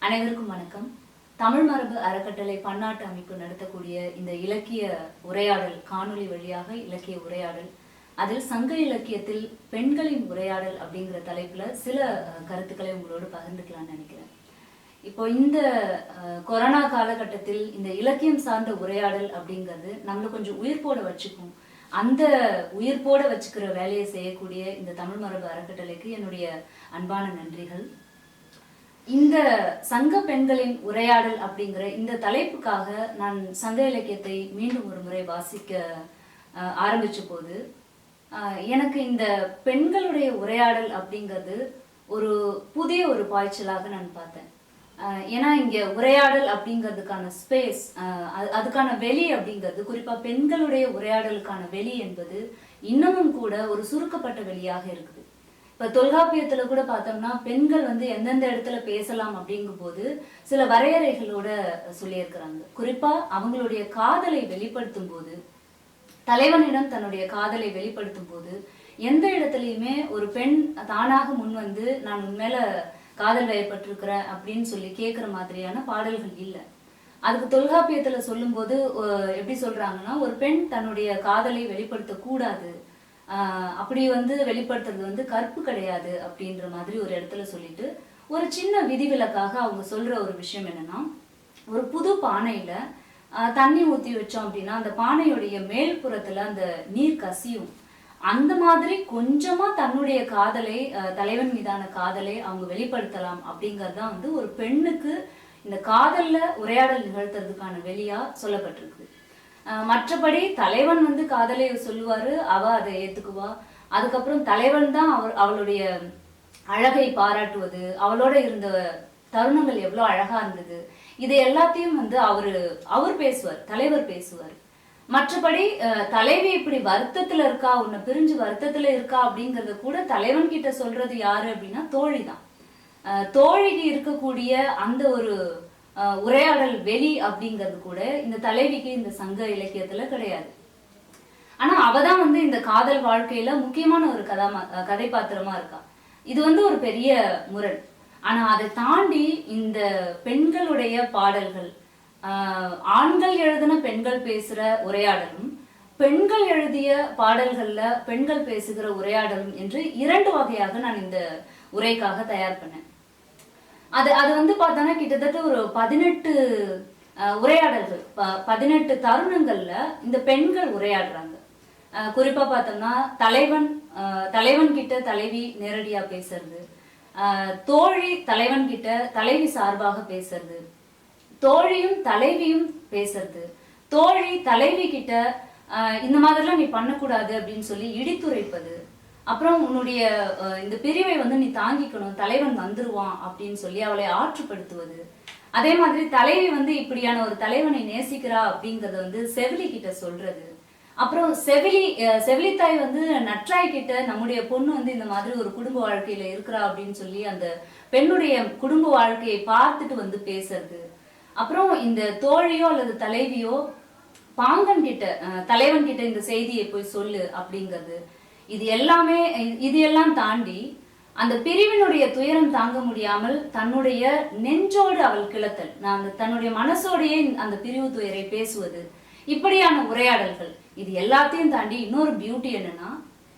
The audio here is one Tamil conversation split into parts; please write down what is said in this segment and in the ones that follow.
அனைவருக்கும் வணக்கம். தமிழ் மரபு அறக்கட்டளை பன்னாட்டு அமைப்பு நடத்தக்கூடிய இந்த இலக்கிய உரையாடல் காணொளி வழியாக இலக்கிய உரையாடல், அதில் சங்க இலக்கியத்தில் பெண்களின் உரையாடல் அப்படிங்கிற தலைப்புல சில கருத்துக்களை உங்களோடு பகிர்ந்துக்கலாம்னு நினைக்கிறேன். இப்போ இந்த கொரோனா காலகட்டத்தில் இந்த இலக்கியம் சார்ந்த உரையாடல் அப்படிங்கிறது நம்மள கொஞ்சம் உயிர்ப்போட வச்சுக்கும். அந்த உயிர்ப்போட வச்சுக்கிற வேலையை செய்யக்கூடிய இந்த தமிழ் மரபு அறக்கட்டளைக்கு என்னுடைய அன்பான நன்றிகள். இந்த சங்க பெண்களின் உரையாடல் அப்படிங்கிற இந்த தலைப்புக்காக நான் சங்க இலக்கியத்தை மீண்டும் ஒரு முறை வாசிக்க ஆரம்பிச்ச போது எனக்கு இந்த பெண்களுடைய உரையாடல் அப்படிங்கிறது ஒரு புதிய ஒரு பாய்ச்சலாக நான் பார்த்தேன். ஏன்னா இங்க உரையாடல் அப்படிங்கிறதுக்கான ஸ்பேஸ், அதுக்கான வெளி அப்படிங்கிறது, குறிப்பா பெண்களுடைய உரையாடலுக்கான வெளி என்பது இன்னமும் கூட ஒரு சுருக்கப்பட்ட வெளியாக இருக்குது. இப்ப தொல்காப்பியத்துல கூட பார்த்தோம்னா பெண்கள் எந்தெந்த இடத்துல பேசலாம் அப்படிங்கும் போது சில வரையறைகளோட சொல்லியிருக்கிறாங்க. குறிப்பா அவங்களுடைய காதலை வெளிப்படுத்தும் போது, தலைவனிடம் தன்னுடைய காதலை வெளிப்படுத்தும் போது எந்த இடத்துலயுமே ஒரு பெண் தானாக முன் வந்து நான் உண்மையில காதல் வயப்பட்டிருக்கிறேன் அப்படின்னு சொல்லி கேட்கிற மாதிரியான பாடல்கள் இல்லை. அதுக்கு தொல்காப்பியத்துல சொல்லும் போது எப்படி சொல்றாங்கன்னா, ஒரு பெண் தன்னுடைய காதலை வெளிப்படுத்த கூடாது, அப்படி வெளிப்படுத்துறது கற்பு கிடையாது அப்படின்ற மாதிரி ஒரு இடத்துல சொல்லிட்டு ஒரு சின்ன விதிவிலக்காக அவங்க சொல்ற ஒரு விஷயம் என்னன்னா, ஒரு புது பானையில தண்ணி ஊத்தி வச்சோம் அப்படின்னா அந்த பானையுடைய மேல் புறத்துல அந்த நீர் கசியும். அந்த மாதிரி கொஞ்சமா தன்னுடைய காதலை, தலைவன் மீதான காதலை அவங்க வெளிப்படுத்தலாம் அப்படிங்கறதுதான் ஒரு பெண்ணுக்கு இந்த காதல்ல உரையாடல் நிகழ்த்துறதுக்கான வெளியா சொல்லப்பட்டிருக்கு. மற்றபடி தலைவன் காதலை சொல்லுவாரு, அவ அதை ஏத்துக்குவா. அதுக்கப்புறம் தலைவன் தான் அவளுடைய அழகை பாராட்டுவது, அவளோட இருந்த தருணங்கள் எவ்வளவு அழகா இருந்தது, இது எல்லாத்தையும் அவர் பேசுவார், தலைவர் பேசுவார். மற்றபடி தலைவி இப்படி வருத்தத்துல இருக்கா, உன்னை பிரிஞ்சு வருத்தத்துல இருக்கா அப்படிங்கறத கூட தலைவன் கிட்ட சொல்றது யாரு அப்படின்னா தோழி தான். தோழிக்கு இருக்கக்கூடிய அந்த ஒரு உரையாடல் வெளி அப்படிங்கிறது கூட இந்த தலைவிக்கு இந்த சங்க இலக்கியத்துல கிடையாது. ஆனா அவதான் இந்த காதல் வாழ்க்கையில முக்கியமான ஒரு கதைபாத்திரமா இருக்கா. இது ஒரு பெரிய முரண். ஆனா அதை தாண்டி இந்த பெண்களுடைய பாடல்கள், ஆண்கள் எழுதின பெண்கள் பேசுற உரையாடலும், பெண்கள் எழுதிய பாடல்கள்ல பெண்கள் பேசுகிற உரையாடலும் என்று இரண்டு வகையாக நான் இந்த உரைக்காக தயார் பண்ணேன். அது பார்த்தோன்னா கிட்டத்தட்ட ஒரு 18 உரையாடல்கள், 18 தருணங்கள்ல இந்த பெண்கள் உரையாடுறாங்க. குறிப்பா பார்த்தோம்னா தலைவன் கிட்ட தலைவி நேரடியா பேசுறது, தோழி தலைவன் கிட்ட தலைவி சார்பாக பேசுறது, தோழியும் தலைவியும் பேசுறது, தோழி தலைவி கிட்ட இந்த மாதிரிலாம் நீ பண்ணக்கூடாது அப்படின்னு சொல்லி இடித்துரைப்பது, அப்புறம் உன்னுடைய இந்த பிரிவை நீ தாங்கிக்கணும், தலைவன் வந்துருவான் அப்படின்னு சொல்லி அவளை ஆற்றுப்படுத்துவது. அதே மாதிரி தலைவி இப்படியான ஒரு தலைவனை நேசிக்கிறா அப்படிங்கறத செவிலி கிட்ட சொல்றது. அப்புறம் செவிலித்தாய் நற்றாய் கிட்ட நம்முடைய பொண்ணு இந்த மாதிரி ஒரு குடும்ப வாழ்க்கையில இருக்கிறா அப்படின்னு சொல்லி அந்த பெண்ணுடைய குடும்ப வாழ்க்கையை பார்த்துட்டு பேசுறது. அப்புறம் இந்த தோழியோ அல்லது தலைவியோ பாங்கன் கிட்ட, தலைவன் கிட்ட இந்த செய்தியை போய் சொல்லு அப்படிங்கிறது. இது எல்லாம் தாண்டி அந்த பிரிவினுடைய துயரம் தாங்க முடியாமல் தன்னுடைய நெஞ்சோடு அவள் கிளத்தல், தன்னுடைய மனசோடையே அந்த பிரிவு துயரை பேசுவது, இப்படியான உரையாடல்கள். இது எல்லாத்தையும் தாண்டி இன்னொரு பியூட்டி என்னன்னா,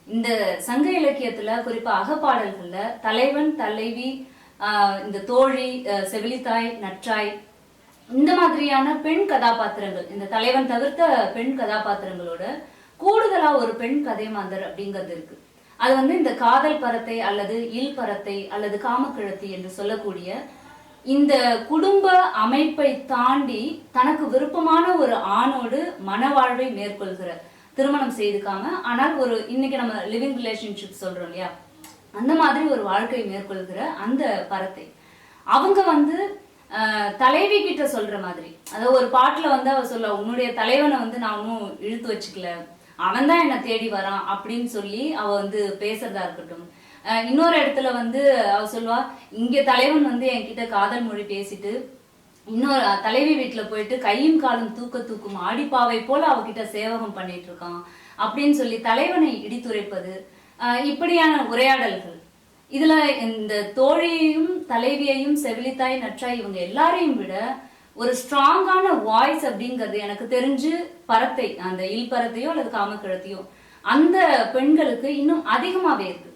இந்த சங்க இலக்கியத்துல குறிப்பா அகப்பாடல்கள்ல தலைவன் தலைவி, இந்த தோழி, செவிலித்தாய், நற்றாய், இந்த மாதிரியான பெண் கதாபாத்திரங்கள், இந்த தலைவன் தவிர்த்த பெண் கதாபாத்திரங்களோட கூடுதலா ஒரு பெண் கதை மாந்தர் அப்படிங்கிறது இருக்கு. அது இந்த காதல் பரத்தை அல்லது இல் பரத்தை அல்லது காமக்கிழத்தி என்று சொல்லக்கூடிய இந்த குடும்ப அமைப்பை தாண்டி தனக்கு விருப்பமான ஒரு ஆணோடு மனவாழ்வை மேற்கொள்கிற, திருமணம் செய்துக்காம ஆனால் ஒரு இன்னைக்கு நம்ம லிவிங் ரிலேஷன்ஷிப் சொல்றோம் இல்லையா, அந்த மாதிரி ஒரு வாழ்க்கை மேற்கொள்கிற அந்த பரத்தை அவங்க தலைவி கிட்ட சொல்ற மாதிரி, அதாவது ஒரு பாட்டுல அவ சொல்ல, உன்னுடைய தலைவனை நான் ஒன்னும் இழுத்து வச்சுக்கல, அவன் தான் என்ன தேடி வரான் அப்படின்னு சொல்லி அவ பேசுறதா இருக்கட்டும். இன்னொரு இடத்துல அவ சொல்லுவா, இங்க தலைவன் என்கிட்ட காதல் மொழி பேசிட்டு இன்னொரு தலைவி வீட்டுல போயிட்டு கையும் காலும் தூக்கும் ஆடிப்பாவை போல அவகிட்ட சேவகம் பண்ணிட்டு இருக்கான் அப்படின்னு சொல்லி தலைவனை இடித்துரைப்பது, இப்படியான உரையாடல்கள். இதுல இந்த தோழியையும் தலைவியையும் செவிலித்தாய் நற்றாய் இவங்க எல்லாரையும் விட ஒரு ஸ்ட்ராங்கான வாய்ஸ் அப்படிங்கிறது எனக்கு தெரிஞ்சு பரத்தை, அந்த இல்பரத்தையோ அல்லது காமக்கிழத்தையோ அந்த பெண்களுக்கு இன்னும் அதிகமாவே இருக்கு.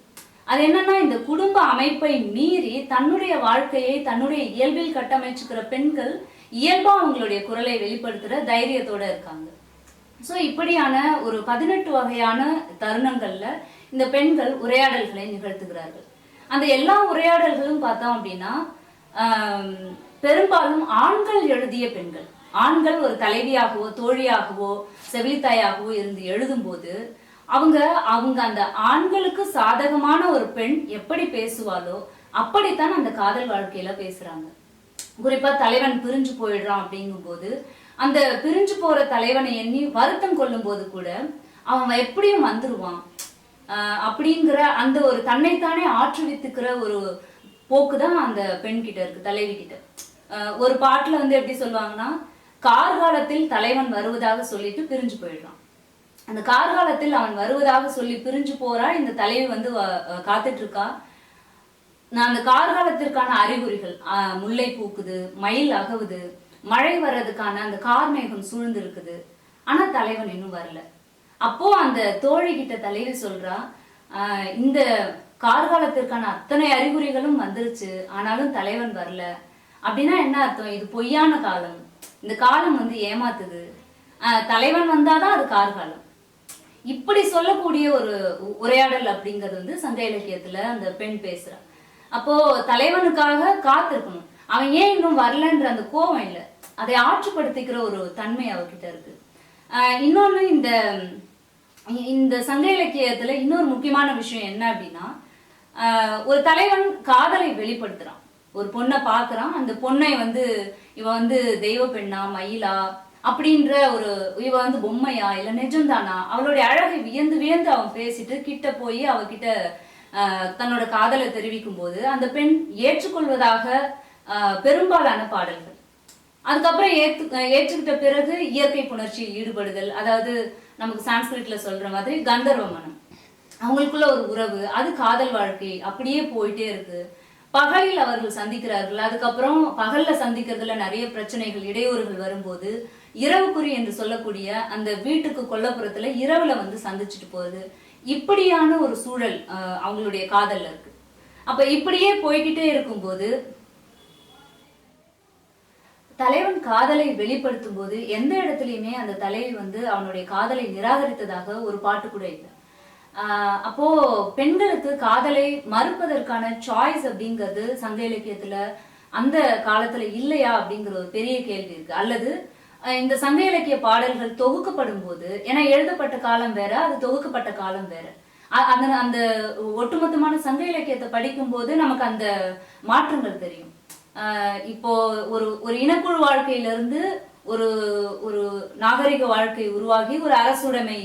அது என்னன்னா, இந்த குடும்ப அமைப்பை மீறி தன்னுடைய வாழ்க்கையை தன்னுடைய இயல்பில் கட்டமைச்சுக்கிற பெண்கள் இயல்பா அவங்களுடைய குரலை வெளிப்படுத்துற தைரியத்தோட இருக்காங்க. சோ இப்படியான ஒரு 18 வகையான தருணங்கள்ல இந்த பெண்கள் உரையாடல்களை நிகழ்த்துகிறார்கள். அந்த எல்லா உரையாடல்களும் பார்த்தோம் அப்படின்னா பெரும்பாலும் ஆண்கள் எழுதிய பெண்கள், ஆண்கள் ஒரு தலைவியாகவோ தோழியாகவோ செவிலித்தாயாகவோ இருந்து எழுதும் போது அவங்க அந்த ஆண்களுக்கு சாதகமான ஒரு பெண் எப்படி பேசுவாளோ அப்படித்தான் அந்த காதல் வாழ்க்கையில பேசுறாங்க. குறிப்பா தலைவன் பிரிஞ்சு போயிடுறான் அப்படிங்கும் போது அந்த பிரிஞ்சு போற தலைவனை எண்ணி வருத்தம் கொள்ளும் போது கூட அவன் எப்படியும் வந்துருவான் அப்படிங்கிற அந்த ஒரு தன்னைத்தானே ஆற்றுவித்துக்கிற ஒரு போக்குதான் அந்த பெண் கிட்ட இருக்கு, தலைவி கிட்ட. ஒரு பாட்டுல எப்படி சொல்லுவாங்கன்னா, கார்காலத்தில் தலைவன் வருவதாக சொல்லிட்டு பிரிஞ்சு போயிடுறான். அந்த கார்காலத்தில் அவன் வருவதாக சொல்லி பிரிஞ்சு போறா, இந்த தலைவி காத்துட்டு இருக்கா. நான் அந்த கார்காலத்திற்கான அறிகுறிகள், முல்லை பூக்குது, மயில் அகவுது, மழை வர்றதுக்கான அந்த கார்மேகம் சூழ்ந்து இருக்குது, ஆனா தலைவன் இன்னும் வரல. அப்போ அந்த தோழி கிட்ட தலைவி சொல்றா, இந்த கார்காலத்திற்கான அத்தனை அறிகுறிகளும் வந்துருச்சு, ஆனாலும் தலைவன் வரல. அப்படின்னா என்ன அர்த்தம்? இது பொய்யான காலம், இந்த காலம் ஏமாத்துது, தலைவன் வந்தாதான் அது கார்காலம். இப்படி சொல்லக்கூடிய ஒரு உரையாடல் அப்படிங்கிறது சங்க இலக்கியத்துல அந்த பெண் பேசுறா. அப்போ தலைவனுக்காக காத்திருக்கணும், அவன் ஏன் இன்னும் வரலன்ற அந்த கோபம் இல்லை, அதை ஆற்றுப்படுத்திக்கிற ஒரு தன்மை அவகிட்ட இருக்கு. இன்னொன்னு இந்த சங்க இலக்கியத்துல இன்னொரு முக்கியமான விஷயம் என்ன அப்படின்னா, ஒரு தலைவன் காதலை வெளிப்படுத்துறான், ஒரு பொண்ணை பாக்குறான், அந்த பொண்ணை இவ தெய்வ பெண்ணா மயிலா அப்படின்ற ஒரு, இவ பொம்மையா இல்ல நிஜம்தானா, அவளுடைய அழகை வியந்து வியந்து அவன் பேசிட்டு கிட்ட போய் அவகிட்ட தன்னோட காதலை தெரிவிக்கும் போது அந்த பெண் ஏற்றுக்கொள்வதாக பெரும்பாலான பாடல்கள். அதுக்கப்புறம் ஏற்றுக்கிட்ட பிறகு இயற்கை புணர்ச்சியில் ஈடுபடுதல், அதாவது நமக்கு சான்ஸ்கிரிட்ல சொல்ற மாதிரி கந்தர்வ மனம், அவங்களுக்குள்ள ஒரு உறவு, அது காதல் வாழ்க்கை அப்படியே போயிட்டே இருக்கு. பகலில் அவர்கள் சந்திக்கிறார்கள், அதுக்கப்புறம் பகல்ல சந்திக்கிறதுல நிறைய பிரச்சனைகள் இடையூறுகள் வரும்போது இரவுக்குறி என்று சொல்லக்கூடிய அந்த வீட்டுக்கு கொல்லப்புறத்துல இரவுல சந்திச்சுட்டு போகுது. இப்படியான ஒரு சூழல் அவங்களுடைய காதல்ல இருக்கு. அப்ப இப்படியே போய்கிட்டே இருக்கும்போது தலைவன் காதலை வெளிப்படுத்தும் போது எந்த இடத்துலயுமே அந்த தலைவி அவனுடைய காதலை நிராகரித்ததாக ஒரு பாட்டு கூட இல்லை. அப்போ பெண்களுக்கு காதலை மறுப்பதற்கான சாய்ஸ் அப்படிங்கிறது சங்க இலக்கியத்துல அந்த காலத்துல இல்லையா அப்படிங்கிற ஒரு பெரிய கேள்வி இருக்கு. அல்லது இந்த சங்க இலக்கிய பாடல்கள் தொகுக்கப்படும் போது, ஏன்னா எழுதப்பட்ட காலம் வேற, அது தொகுக்கப்பட்ட காலம் வேற, அந்த ஒட்டுமொத்தமான சங்க இலக்கியத்தை படிக்கும் போது நமக்கு அந்த மாற்றங்கள் தெரியும். இப்போ ஒரு இனக்குழு வாழ்க்கையிலிருந்து ஒரு ஒரு நாகரிக வாழ்க்கை உருவாகி ஒரு அரசுடைமை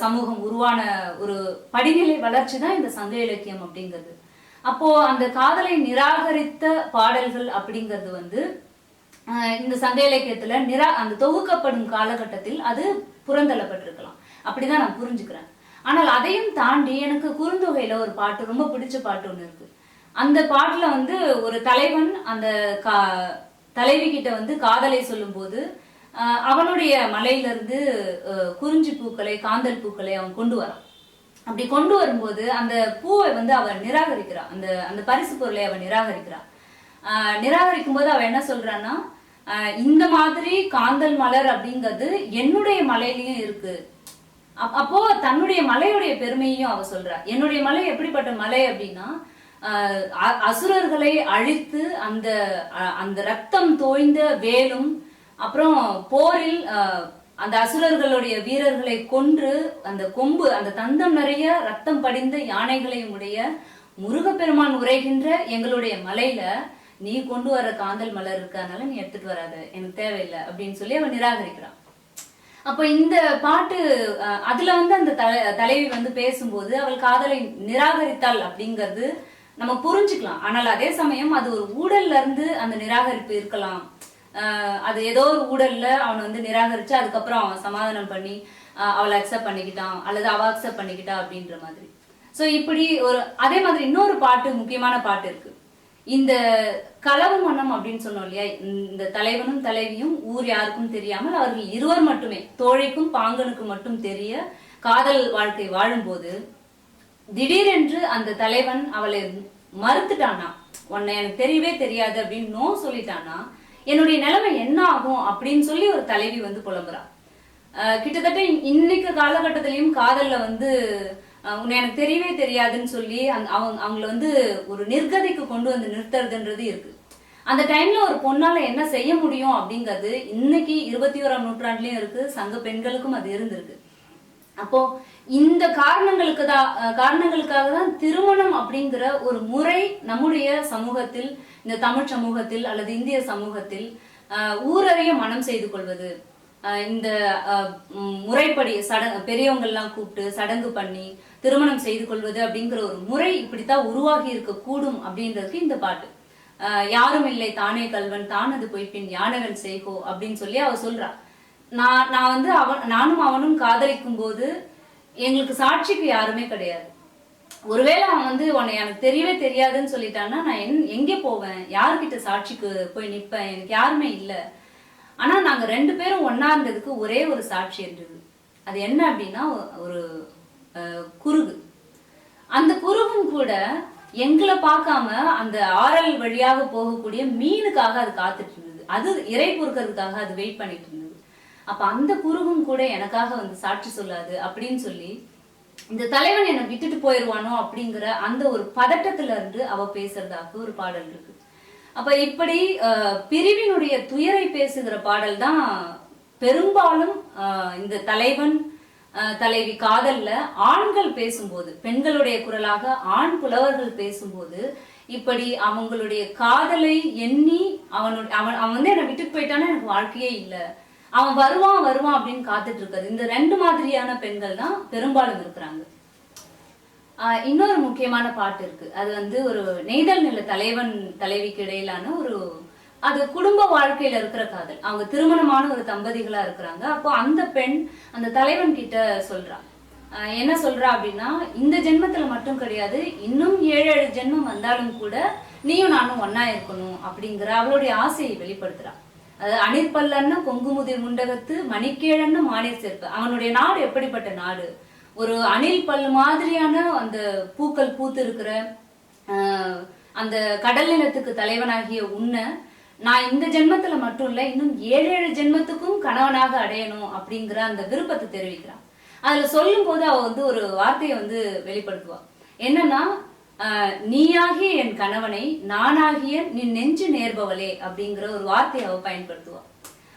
சமூகம் உருவான ஒரு படிநிலை வளர்ச்சி தான் இந்த சங்க இலக்கியம் அப்படிங்கிறது. அப்போ அந்த காதலை நிராகரித்த பாடல்கள் அப்படிங்கிறது இந்த சங்க இலக்கியத்துல அந்த தொகுக்கப்படும் காலகட்டத்தில் அது புறந்தள்ளப்பட்டிருக்கலாம், அப்படிதான் நான் புரிஞ்சுக்கிறேன். ஆனால் அதையும் தாண்டி எனக்கு குறுந்தொகையில ஒரு பாட்டு, ரொம்ப பிடிச்ச பாட்டு ஒண்ணு இருக்கு. அந்த பாட்டுல ஒரு தலைவன் அந்த தலைவி கிட்ட காதலை சொல்லும் போது அவனுடைய மலையில இருந்து குறிஞ்சி பூக்களை, காந்தல் பூக்களை அவன் கொண்டு வரான். அப்படி கொண்டு வரும்போது அந்த பூவை அவன் நிராகரிக்கிறான், அந்த பரிசு பொருளை அவன் நிராகரிக்கிறான். நிராகரிக்கும் போது அவன் என்ன சொல்றான்னா, இந்த மாதிரி காந்தல் மலர் அப்படிங்கிறது என்னுடைய மலையிலயும் இருக்கு. அப்போ தன்னுடைய மலையுடைய பெருமையையும் அவ சொல்றா. என்னுடைய மலை எப்படிப்பட்ட மலை அப்படின்னா, அசுரர்களை அழித்து அந்த ரத்தம் தோய்ந்த வேலும், அப்புறம் போரில் அந்த அசுரர்களுடைய வீரர்களை கொன்று அந்த கொம்பு, அந்த தந்தம் நிறைய ரத்தம் படிந்த யானைகளையும் உடைய முருகப்பெருமான் உரைகின்ற எங்களுடைய மலையில நீ கொண்டு வர காந்தல் மலர் இருக்கனால நீ எடுத்துட்டு வராத, எனக்கு தேவையில்லை அப்படின்னு சொல்லி அவன் நிராகரிக்கிறான். அப்ப இந்த பாட்டு அதுல அந்த தலைவி பேசும்போது அவள் காதலை நிராகரித்தாள் அப்படிங்கிறது நம்ம புரிஞ்சுக்கலாம். ஆனால் அதே சமயம் அது ஒரு ஊழல்ல இருந்து அந்த நிராகரிப்பு இருக்கலாம். அது ஏதோ ஒரு ஊழல்ல அவன் நிராகரிச்சு அதுக்கப்புறம் அவன் சமாதானம் பண்ணி அவளை அக்செப்ட் பண்ணிக்கிட்டான், அல்லது அவ அக்செப்ட் பண்ணிக்கிட்டா அப்படின்ற மாதிரி. ஸோ இப்படி ஒரு அதே மாதிரி இன்னொரு பாட்டு, முக்கியமான பாட்டு இருக்கு. இந்த களவு மனம் அப்படின்னு சொன்னோம் இல்லையா, இந்த தலைவனும் தலைவியும் ஊர் யாருக்கும் தெரியாமல் அவர்கள் இருவர் மட்டுமே, தோழிக்கும் பாங்கனுக்கு மட்டும் தெரிய காதல் வாழ்க்கை வாழும்போது திடீரென்று அந்த தலைவன் அவளை மறுத்துட்டானா, உன்னை எனக்கு தெரியவே தெரியாது அப்படின்னு நோ சொல்லிட்டானா, என்னுடைய நிலைமை என்ன ஆகும் அப்படின்னு சொல்லி ஒரு தலைவி வந்து புலம்புறா. கிட்டத்தட்ட இன்னைக்கு காலகட்டத்திலயும் காதல்ல வந்து உன்னை எனக்கு தெரியவே தெரியாதுன்னு சொல்லி அவங்கள வந்து ஒரு நிர்கதிக்கு கொண்டு வந்து நிறுத்துறதுன்றது இருக்கு. அந்த டைம்ல ஒரு பொண்ணால என்ன செய்ய முடியும் அப்படிங்கிறது இன்னைக்கு 21ஆம் நூற்றாண்டுலயும் இருக்கு. சங்க பெண்களுக்கும் அது இருந்திருக்கு. அப்போ இந்த காரணங்களுக்காக தான் திருமணம் அப்படிங்கிற ஒரு முறை நம்முடைய சமூகத்தில், இந்த தமிழ் சமூகத்தில் அல்லது இந்திய சமூகத்தில் ஊரறிய மனம் செய்து கொள்வது, இந்த முறைப்படி பெரியவங்க எல்லாம் கூப்பிட்டு சடங்கு பண்ணி திருமணம் செய்து கொள்வது அப்படிங்கிற ஒரு முறை இப்படித்தான் உருவாகி இருக்க கூடும் அப்படின்றதுக்கு இந்த பாட்டு. யாரும் இல்லை தானே கல்வன் தானது பொய்ப்பின் யானவன் செய்கோ அப்படின்னு சொல்லி அவ சொல்றா. நான் வந்து நானும் அவனும் காதலிக்கும் போது எங்களுக்கு சாட்சிக்கு யாருமே கிடையாது. ஒருவேளை அவன் வந்து உன்னை எனக்கு தெரியவே தெரியாதுன்னு சொல்லிட்டான்னா நான் எங்கே போவேன், யாருக்கிட்ட சாட்சிக்கு போய் நிற்பேன், எனக்கு யாருமே இல்லை. ஆனா நாங்க 2 பேரும் ஒன்னா இருந்ததுக்கு ஒரே ஒரு சாட்சி இருந்தது. அது என்ன அப்படின்னா ஒரு குருகு. அந்த குருகும் கூட எங்களை பார்க்காம அந்த ஆறல் வழியாக போகக்கூடிய மீனுக்காக அது காத்துட்டு இருந்தது. அது இறை பொறுக்கிறதுக்காக அது வெயிட் பண்ணிட்டு இருந்தது. அப்ப அந்த குருகும் கூட எனக்காக வந்து சாட்சி சொல்லாது அப்படின்னு சொல்லி இந்த தலைவன் என்னை விட்டுட்டு போயிடுவானோ அப்படிங்கிற அந்த ஒரு பதட்டத்துல இருந்து அவ பேசுறதாக ஒரு பாடல் இருக்கு. அப்ப இப்படி பிரிவினுடைய துயரை பேசுகிற பாடல் தான் பெரும்பாலும் இந்த தலைவன் தலைவி காதல்ல ஆண்கள் பேசும்போது, பெண்களுடைய குரலாக ஆண் புலவர்கள் பேசும்போது இப்படி அவங்களுடைய காதலை எண்ணி அவன் வந்து என்னை விட்டுட்டு போயிட்டானா எனக்கு வாழ்க்கையே இல்லை, அவன் வருவான் அப்படின்னு காத்துட்டு இருக்காது. இந்த 2 மாதிரியான பெண்கள் தான் பெரும்பாலும் இருக்கிறாங்க. இன்னொரு முக்கியமான பாட்டு இருக்கு. அது வந்து ஒரு நெய்தல் நில தலைவன் தலைவிக்கு இடையிலான அது குடும்ப வாழ்க்கையில இருக்கிற காதல். அவங்க திருமணமான ஒரு தம்பதிகளா இருக்கிறாங்க. அப்போ அந்த பெண் அந்த தலைவன் கிட்ட சொல்றா, என்ன சொல்றா அப்படின்னா, இந்த ஜென்மத்துல மட்டும் கிடையாது, இன்னும் 7 ஜென்மம் வந்தாலும் கூட நீயும் நானும் ஒன்னா இருக்கணும் அப்படிங்கிற அவளுடைய ஆசையை வெளிப்படுத்துறா. அது அணிற்பல்லன்னு கொங்குமுதிர் முண்டகத்து மணிக்கேழன்னு மானிய சேர்ப்பு. அவனுடைய நாடு எப்படிப்பட்ட நாடு, ஒரு அணில் பல் மாதிரியான அந்த பூக்கள் பூத்து இருக்கிற அந்த கடல் நிலத்துக்கு தலைவனாகிய உன்னை நான் இந்த ஜென்மத்துல மட்டும் இல்ல, இன்னும் 7 ஜென்மத்துக்கும் கணவனாக அடையணும் அப்படிங்கிற அந்த விருப்பத்தை தெரிவிக்கிறான். அதுல சொல்லும் போது அவ வந்து ஒரு வார்த்தையை வந்து வெளிப்படுத்துவா. என்னன்னா, நீயாகிய என் கணவனை நானாகிய நீ நெஞ்சு நேர்பவளே அப்படிங்கிற ஒரு வார்த்தையை அவ பயன்படுத்துவா.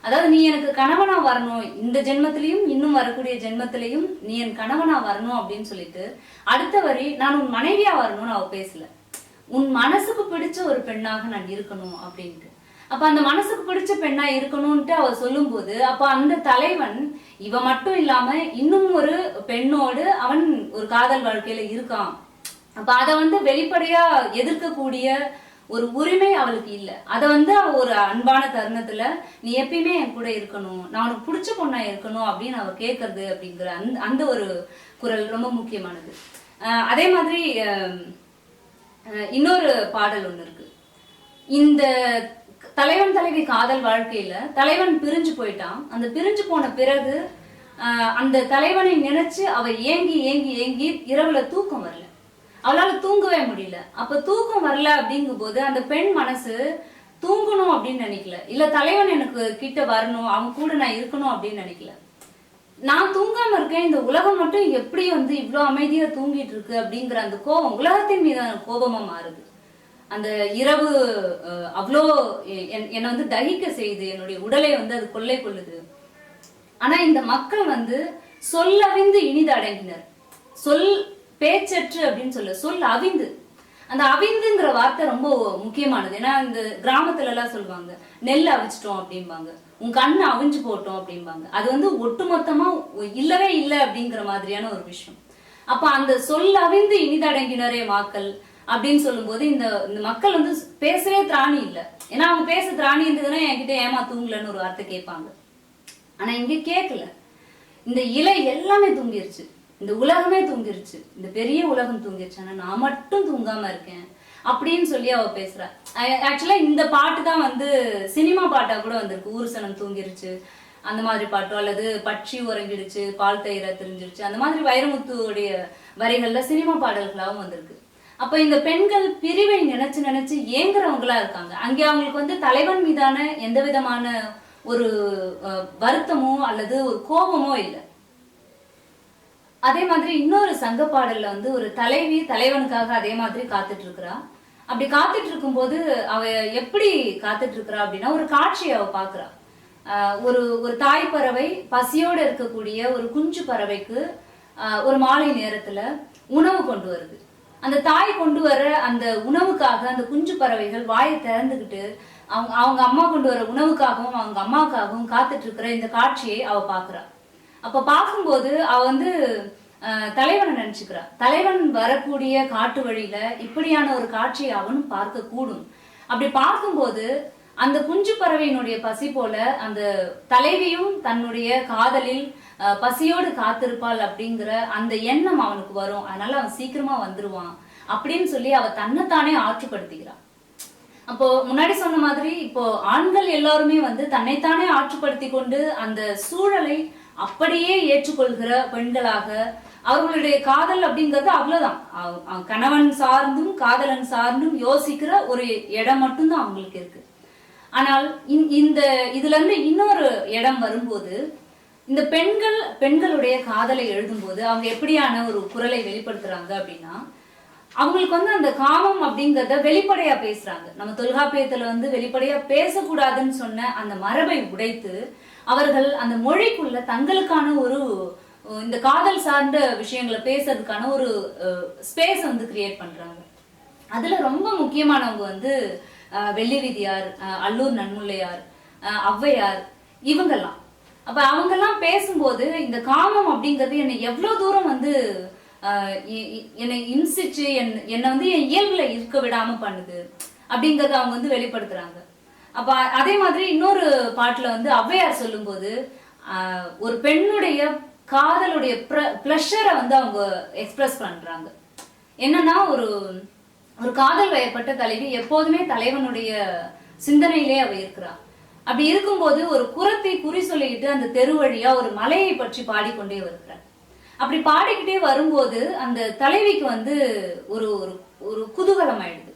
அதாவது நீ எனக்கு கணவனா வரணும், இந்த ஜென்மத்திலையும் இன்னும் வரக்கூடிய ஜென்மத்திலையும் நீ என் கணவனா வரணும் அப்படின்னு சொல்லிட்டு அடுத்த வரி நான் உன் மனைவியா வரணும்னு அவ பேசல, உன் மனசுக்கு பிடிச்ச ஒரு பெண்ணாக நான் இருக்கணும் அப்படின்ட்டு. அப்ப அந்த மனசுக்கு பிடிச்ச பெண்ணா இருக்கணும்ட்டு அவ சொல்லும் போது அப்ப அந்த தலைவன் இவ மட்டும் இல்லாம இன்னும் ஒரு பெண்ணோடு அவன் ஒரு காதல் வாழ்க்கையில இருக்கான். அப்ப அத வந்து வெளிப்படையா எதிர்க்கக்கூடிய ஒரு உரிமை அவளுக்கு இல்ல. அத வந்து அவ ஒரு அன்பான தருணத்துல நீ எப்பயுமே என் கூட இருக்கணும், நான் உனக்கு பிடிச்ச பொண்ணா இருக்கணும் அப்படின்னு அவ கேட்கறது அப்படிங்கிற அந்த ஒரு குரல் ரொம்ப முக்கியமானது. அதே மாதிரி இன்னொரு பாடல் ஒண்ணு இருக்கு. இந்த தலைவன் தலைவி காதல் வாழ்க்கையில தலைவன் பிரிஞ்சு போயிட்டான். அந்த பிரிஞ்சு போன பிறகு அந்த தலைவனை நினைச்சு அவ ஏங்கி ஏங்கி ஏங்கி இரவுல தூக்கம் வரல, அவளால தூங்கவே முடியல. அப்ப தூக்கம் வரல அப்படிங்கும் போது அந்த பெண் மனசு தூங்கணும் அப்படின்னு நினைக்கல, இல்ல தலைவன் எனக்கு கிட்ட வரணும், அவன் கூட நான் இருக்கணும் அப்படின்னு நினைக்கல. நான் தூங்காம இருக்கேன், இந்த உலகம் மட்டும் எப்படி வந்து இவ்வளவு அமைதியா தூங்கிட்டு இருக்கு அப்படிங்கிற அந்த கோபம் உலகத்தின் மீதான கோபமா மாறுது. அந்த இரவு அவ்வளோ என்னை வந்து தகிக்க செய்து, என்னுடைய உடலை வந்து அது கொள்ளை கொள்ளுது. ஆனா இந்த மக்கள் வந்து சொல்லவிந்து இனிது அடங்கினர், சொல் பேச்சற்று அப்படின்னு சொல் அவிந்து. அந்த அவிந்துங்கிற வார்த்தை ரொம்ப முக்கியமானது. ஏன்னா இந்த கிராமத்துல எல்லாம் சொல்லுவாங்க நெல் அவிச்சிட்டோம் அப்படிம்பாங்க, உன் கண்ணு அவிஞ்சு போட்டோம் அப்படிம்பாங்க. அது வந்து ஒட்டுமொத்தமா இல்லவே இல்லை அப்படிங்கிற மாதிரியான ஒரு விஷயம். அப்ப அந்த சொல் அவிந்து இனிதடங்கினரே மாக்கள் அப்படின்னு சொல்லும் போது இந்த மக்கள் வந்து பேசவே திராணி இல்லை. ஏன்னா அவங்க பேச திராணி இருந்ததுன்னா என்கிட்ட ஏமா தூங்கலன்னு ஒரு வார்த்தை கேட்பாங்க. ஆனா இங்க கேட்கல, இந்த இலை எல்லாமே தூங்கிருச்சு. இந்த உலகமே தூங்கிருச்சு, இந்த பெரிய உலகம் தூங்கிருச்சு, ஆனா நான் மட்டும் தூங்காம இருக்கேன் அப்படின்னு சொல்லி அவ பேசுறா. ஆக்சுவலா இந்த பாட்டு தான் வந்து சினிமா பாட்டா கூட வந்திருக்கு. ஊர்சனம் தூங்கிருச்சு அந்த மாதிரி பாட்டோ, அல்லது பட்சி உறங்கிடுச்சு, பால் தயிரா தெரிஞ்சிருச்சு, அந்த மாதிரி வைரமுத்துடைய வரிகள்ல சினிமா பாடல்களாகவும் வந்திருக்கு. அப்ப இந்த பெண்கள் பிரிவை நினைச்சு நினைச்சு ஏங்குறவங்களா இருக்காங்க. அங்கே அவங்களுக்கு வந்து தலைவன் மீதான எந்த விதமான ஒரு வருத்தமோ அல்லது ஒரு கோபமோ இல்லை. அதே மாதிரி இன்னொரு சங்க பாடல்ல வந்து ஒரு தலைவி தலைவனுக்காக அதே மாதிரி காத்துட்டு இருக்கிறா. அப்படி காத்துட்டு இருக்கும் போது அவ எப்படி காத்துட்டு இருக்கிறா அப்படின்னா, ஒரு காட்சியை அவ பாக்குறா. ஒரு ஒரு தாய் பறவை பசியோட இருக்கக்கூடிய ஒரு குஞ்சு பறவைக்கு ஒரு மாலை நேரத்துல உணவு கொண்டு வருது. அந்த தாய் கொண்டு வர அந்த உணவுக்காக அந்த குஞ்சு பறவைகள் வாயை திறந்துகிட்டு அவங்க அம்மா கொண்டு வர உணவுக்காகவும் அவங்க அம்மாவுக்காகவும் காத்துட்டு இருக்கிற இந்த காட்சியை அவ பாக்குறா. அப்ப பார்க்கும்போது அவ வந்து தலைவனை நினைச்சுக்கிறா. தலைவன் வரக்கூடிய காட்டு வழியில இப்படியான ஒரு காட்சியை அவனும் பார்க்க கூடும். அப்படி பார்க்கும்போது அந்த குஞ்சு பறவையினுடைய பசி போல அந்த தலைவியும் தன்னுடைய காதலில் பசியோடு காத்திருப்பாள் அப்படிங்கிற அந்த எண்ணம் அவனுக்கு வரும். அதனால அவன் சீக்கிரமா வந்துருவான் அப்படின்னு சொல்லி அவ தன்னைத்தானே ஆற்றுப்படுத்திக்கிறான். அப்போ முன்னாடி சொன்ன மாதிரி இப்போ ஆண்கள் எல்லாருமே வந்து தன்னைத்தானே ஆற்றுப்படுத்தி கொண்டு அந்த சூழலை அப்படியே ஏற்றுக்கொள்கிற பெண்களாக, அவர்களுடைய காதல் அப்படிங்கிறது அவ்வளவுதான், கணவன் சார்ந்தும் காதலன் சார்ந்தும் யோசிக்கிற ஒரு இடம் மட்டும்தான் அவங்களுக்கு இருக்கு. ஆனால் இந்த இதுல இருந்து இன்னொரு இடம் வரும்போது, இந்த பெண்களுடைய காதலை எழுதும் போது அவங்க எப்படியான ஒரு குரலை வெளிப்படுத்துறாங்க அப்படின்னா, அவங்களுக்கு வந்து அந்த காமம் அப்படிங்கறத வெளிப்படையா பேசுறாங்க. நம்ம தொல்காப்பியத்துல வந்து வெளிப்படையா பேசக்கூடாதுன்னு சொன்ன அந்த மரபை உடைத்து அவர்கள் அந்த மொழிக்குள்ள தங்களுக்கான ஒரு இந்த காதல் சார்ந்த விஷயங்களை பேசுறதுக்கான ஒரு ஸ்பேஸ் வந்து கிரியேட் பண்றாங்க. அதுல ரொம்ப முக்கியமானவங்க வந்து வெள்ளி விதியார், அல்லூர் நன்முல்லையார், ஔவையார், இவங்கெல்லாம். அப்ப அவங்கெல்லாம் பேசும்போது இந்த காமம் அப்படிங்கிறது என்னை எவ்வளவு தூரம் வந்து என்னை இன்சிச்சு என்னை வந்து என் இயல்புல இருக்க விடாம பண்ணுது அப்படிங்கறத அவங்க வந்து வெளிப்படுத்துறாங்க. அப்ப அதே மாதிரி இன்னொரு பாட்டுல வந்து ஔவையார் சொல்லும் போது ஒரு பெண்ணுடைய காதலுடைய பிளஷரை வந்து அவங்க எக்ஸ்பிரஸ் பண்றாங்க. என்னன்னா ஒரு ஒரு காதல் வயப்பட்ட தலைவி எப்போதுமே தலைவனுடைய சிந்தனையிலே அவ இருக்கிறா. அப்படி இருக்கும்போது ஒரு குரத்தை குறி சொல்லிக்கிட்டு அந்த தெரு வழியா ஒரு மலையை பற்றி பாடிக்கொண்டே வருகிறார். அப்படி பாடிக்கிட்டே வரும்போது அந்த தலைவிக்கு வந்து ஒரு ஒரு குதூகலம் ஆயிடுது.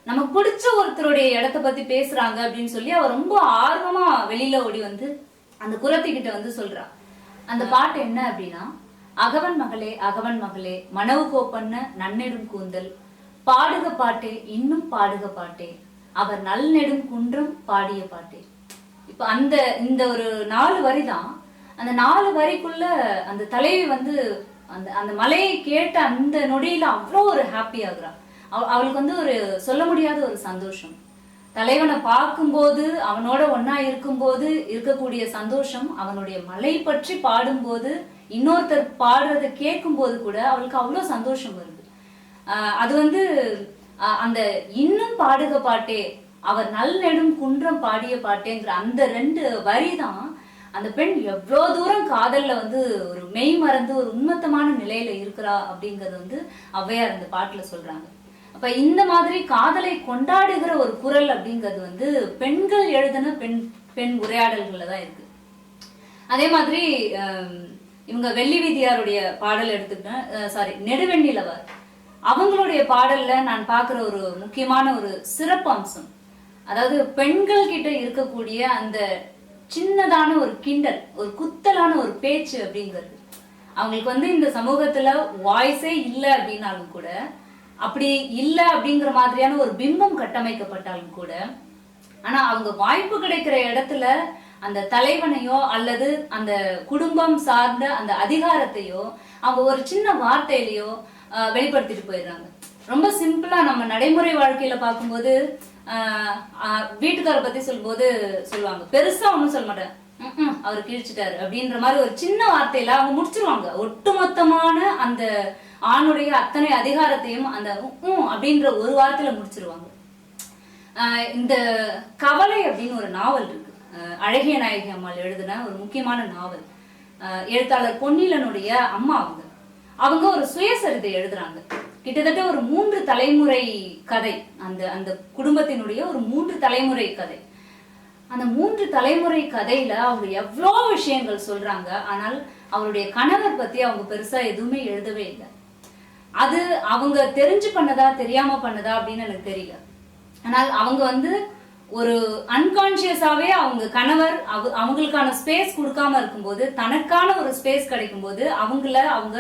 நமக்கு பிடிச்ச ஒருத்தருடைய இடத்த பத்தி பேசுறாங்க அப்படின்னு சொல்லி அவ ரொம்ப ஆர்வமா வெளியில ஓடி வந்து அந்த குரத்திக்கிட்ட வந்து சொல்றா. அந்த பாட்டு என்ன அப்படின்னா, அகவன் மகளே அகவன் மகளே மனவு கோப்பண்ண நன்னெடும் கூந்தல் பாடுக பாட்டே இன்னும் பாடுக பாட்டே அவர் நல் நெடும் குன்றம் பாடிய பாட்டே. இப்ப இந்த ஒரு 4 வரிதான். அந்த 4 வரிக்குள்ள அந்த தலைவி வந்து அந்த அந்த மலையை கேட்ட அந்த நொடியில அவ்வளோ ஒரு ஹாப்பி ஆகுறா. அவளுக்கு வந்து ஒரு சொல்ல முடியாத ஒரு சந்தோஷம். தலைவனை பார்க்கும்போது அவனோட ஒன்னா இருக்கும்போது இருக்கக்கூடிய சந்தோஷம், அவனுடைய மலை பற்றி பாடும்போது இன்னொருத்தர் பாடுறதை கேட்கும் போது கூட அவளுக்கு அவ்வளோ சந்தோஷம் வருது. அது வந்து அந்த இன்னும் பாடுக பாட்டே அவர் நல் நெடும் குன்றம் பாடிய பாட்டேங்கிற அந்த 2 வரி தான் அந்த பெண் எவ்வளோ தூரம் காதல்ல வந்து ஒரு மெய் மறந்து ஒரு உண்மத்தமான நிலையில இருக்கிறா அப்படிங்கறது வந்து ஔவையார் அந்த பாட்டுல சொல்றாங்க. அப்ப இந்த மாதிரி காதலை கொண்டாடுகிற ஒரு குரல் அப்படிங்கிறது வந்து பெண்கள் எழுதின பெண் உரையாடல்கள்ல தான் இருக்கு. அதே மாதிரி இவங்க வெள்ளி விதியாருடைய பாடல் எடுத்துக்கிட்டேன், நெடுவெண்ணிலவர், அவங்களுடைய பாடல்ல நான் பாக்குற ஒரு முக்கியமான ஒரு சிறப்பு அம்சம், அதாவது பெண்கள் கிட்ட இருக்கக்கூடிய அந்த சின்னதான ஒரு கிண்டல், ஒரு குத்தலான ஒரு பேச்சு அப்படிங்கிறது. அவங்களுக்கு வந்து இந்த சமூகத்துல வாய்ஸே இல்லை அப்படின்னாலும் கூட, அப்படி இல்லை அப்படிங்கிற மாதிரியான ஒரு பிம்பம் கட்டமைக்கப்பட்டாலும் கூட, ஆனா அவங்க வாய்ப்பு கிடைக்கிற இடத்துல அந்த தலைவனையோ அல்லது அந்த குடும்பம் சார்ந்த அந்த அதிகாரத்தையோ அவங்க ஒரு சின்ன வார்த்தையிலையோ வெளிப்படுத்திட்டு போயிடுறாங்க. ரொம்ப சிம்பிளா நம்ம நடைமுறை வாழ்க்கையில பார்க்கும்போது வீட்டுக்கார பத்தி சொல்லும்போது சொல்லுவாங்க, பெருசா ஒண்ணும் சொல்ல மாட்டேன், அவர் கிழிச்சிட்டாரு அப்படின்ற மாதிரி ஒரு சின்ன வார்த்தையில அவங்க முடிச்சிருவாங்க. ஒட்டுமொத்தமான அந்த ஆணுடைய அத்தனை அதிகாரத்தையும் அந்த அப்படின்ற ஒரு வார்த்தையில முடிச்சிருவாங்க. இந்த கவலை அப்படின்னு ஒரு நாவல் இருக்கு, அழகிய நாயகி அம்மாள் எழுதின ஒரு முக்கியமான நாவல். எழுத்தாளர் பொன்னிலனுடைய அம்மா அவங்க. அவங்க ஒரு சுயசரிதை எழுதுறாங்க. கிட்டத்தட்ட ஒரு 3 தலைமுறை கதை, அந்த அந்த குடும்பத்தினுடைய ஒரு 3 தலைமுறை கதை. அந்த 3 தலைமுறை கதையில அவங்க எவ்வளோ விஷயங்கள் சொல்றாங்க. ஆனால் அவருடைய கணவர் பத்தி அவங்க பெருசா எதுவுமே எழுதவே இல்லை. அது அவங்க தெரிஞ்சு பண்ணதா தெரியாம பண்ணதா அப்படின்னு எனக்கு தெரியல. ஆனால் அவங்க ஒரு அன்கான்சியஸாவே அவங்க கணவர் அவங்களுக்கான ஸ்பேஸ் கொடுக்காம இருக்கும்போது, தனக்கான ஒரு ஸ்பேஸ் கிடைக்கும் போது அவங்க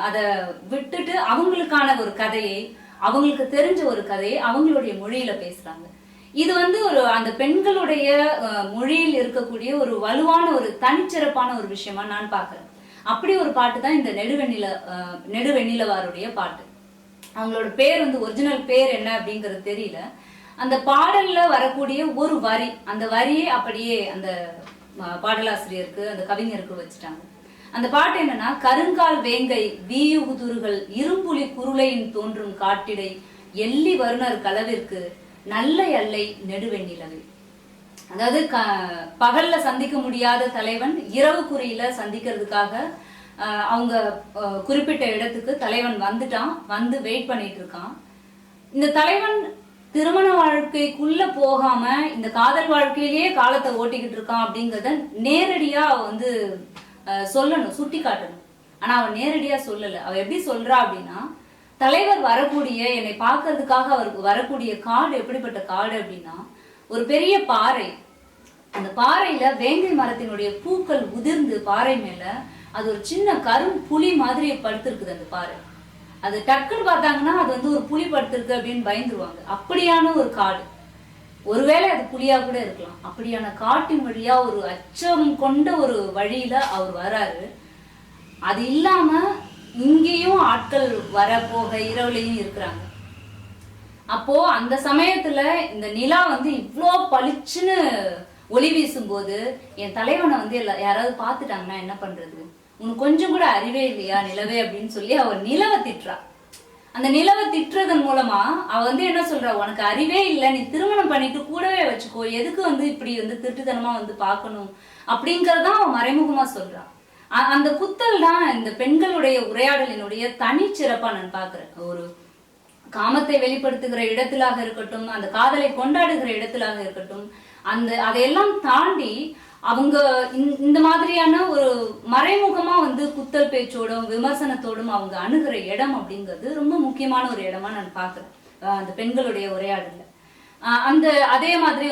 அதை விட்டுட்டு அவங்களுக்கான ஒரு கதையை, அவங்களுக்கு தெரிஞ்ச ஒரு கதையை அவங்களுடைய மொழியில பேசுறாங்க. இது ஒரு அந்த பெண்களுடைய மொழியில் இருக்கக்கூடிய ஒரு வலுவான ஒரு தனிச்சிறப்பான ஒரு விஷயமா நான் பாக்குறேன். அப்படி ஒரு பாட்டு தான் இந்த நெடுவெண்ணிலவாருடைய பாட்டு. அவங்களோட பேர் ஒரிஜினல் பேர் என்ன அப்படிங்கிறது தெரியல. அந்த பாடல்ல வரக்கூடிய ஒரு வரி, அந்த வரியே அப்படியே அந்த பாடலாசிரியருக்கு, அந்த கவிஞருக்கு வச்சுட்டாங்க. அந்த பாட்டு என்னன்னா, கருங்கால் வேங்கை வீயுகுதுறுகள் இரும்புலி குருளையின் தோன்றும் காட்டிடை எள்ளி வருணர் களவிற்கு நல்ல எல்லை நெடுவெண்ணிலவை. அதாவது பகல்ல சந்திக்க முடியாத தலைவன் இரவு குறியில சந்திக்கிறதுக்காக அவங்க குறிப்பிட்ட இடத்துக்கு தலைவன் வந்துட்டான். வெயிட் பண்ணிட்டு இருக்கான். இந்த தலைவன் திருமண வாழ்க்கைக்குள்ள போகாம இந்த காதல் வாழ்க்கையிலேயே காலத்தை ஓட்டிக்கிட்டு இருக்கான் அப்படிங்கறத நேரடியா சொல்லணும், சுட்டி காட்டணும். ஆனா அவன் நேரடியா சொல்லல. அவ எப்படி சொல்றா அப்படின்னா, தலைவர் வரக்கூடிய, என்னை பார்க்கறதுக்காக அவருக்கு வரக்கூடிய காடு எப்படிப்பட்ட காடு அப்படின்னா, ஒரு பெரிய பாறை. அந்த பாறையில வேங்கை மரத்தினுடைய பூக்கள் உதிர்ந்து பாறை மேல அது ஒரு சின்ன கரும் புலி மாதிரி படுத்திருக்குது. அந்த பாறை அது டக்குன்னு பார்த்தாங்கன்னா அது ஒரு புலி படுத்திருக்கு அப்படின்னு பயந்துருவாங்க. அப்படியான ஒரு காடு. ஒருவேளை அது புலியா கூட இருக்கலாம். அப்படியான காட்டின் வழியா ஒரு அச்சம் கொண்ட ஒரு வழியில அவர் வராரு. அது இல்லாம இங்கேயும் ஆட்கள் வர போக இரவுலையும் இருக்கிறாங்க. அப்போ அந்த சமயத்துல இந்த நிலா இவ்வளோ பளிச்சுன்னு ஒளி வீசும் போது, என் தலைவனை யாராவது பார்த்துட்டாங்கன்னா என்ன பண்றது, உனக்கு கொஞ்சம் கூட அறிவே இல்லையா நிலவே அப்படின்னு சொல்லி அவர் நிலவை திட்டுறா. அந்த நிலவை திட்டுறதன் மூலமா அவ என்ன சொல்றா, உனக்கு அறிவே இல்லை, நீ திருமணம் பண்ணிட்டு கூடவே வச்சுக்கோ, எதுக்கு இப்படி திருட்டுத்தனமா பார்க்கணும் அப்படிங்கறதான் அவன் மறைமுகமா சொல்றா. அந்த குத்தல் தான் இந்த பெண்களுடைய உரையாடலினுடைய தனிச்சிறப்பா நான் பாக்குறேன். ஒரு காமத்தை வெளிப்படுத்துகிற இடத்திலாக இருக்கட்டும், அந்த காதலை கொண்டாடுகிற இடத்திலாக இருக்கட்டும், அதையெல்லாம் தாண்டி அவங்க இந்த மாதிரியான ஒரு மறைமுகமா குத்தல் பேச்சோடும் விமர்சனத்தோடும் அவங்க அணுகிற இடம் அப்படிங்கிறது ரொம்ப முக்கியமான ஒரு இடமா நான் பாக்குறேன் அந்த பெண்களுடைய உரையாடல. அதே மாதிரி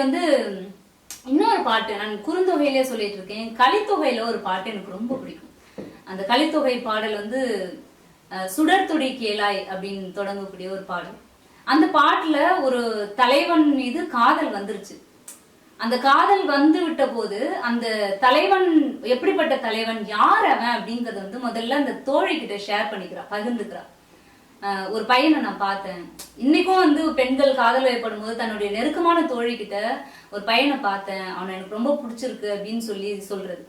இன்னொரு பாட்டு நான் குறுந்தொகையிலே சொல்லிட்டு இருக்கேன். கலித்தொகையில ஒரு பாட்டு எனக்கு ரொம்ப பிடிக்கும். அந்த கலித்தொகை பாடல் சுடர்துடி கேளாய் அப்படின்னு தொடங்கக்கூடிய ஒரு பாடல். அந்த பாட்டுல ஒரு தலைவன் மீது காதல் வந்துருச்சு. அந்த காதல் விட்ட போது அந்த தலைவன் எப்படிப்பட்ட தலைவன், யார் அவன் அப்படிங்கறது முதல்ல அந்த தோழி கிட்ட ஷேர் பண்ணிக்கிறா, பகிர்ந்துக்கிறா. ஒரு பையனை நான் பார்த்தேன். இன்னைக்கும் பெண்கள் காதல் ஏற்படும் போது தன்னுடைய நெருக்கமான தோழி கிட்ட ஒரு பையனை பார்த்தேன், அவனை எனக்கு ரொம்ப பிடிச்சிருக்கு அப்படின்னு சொல்றது.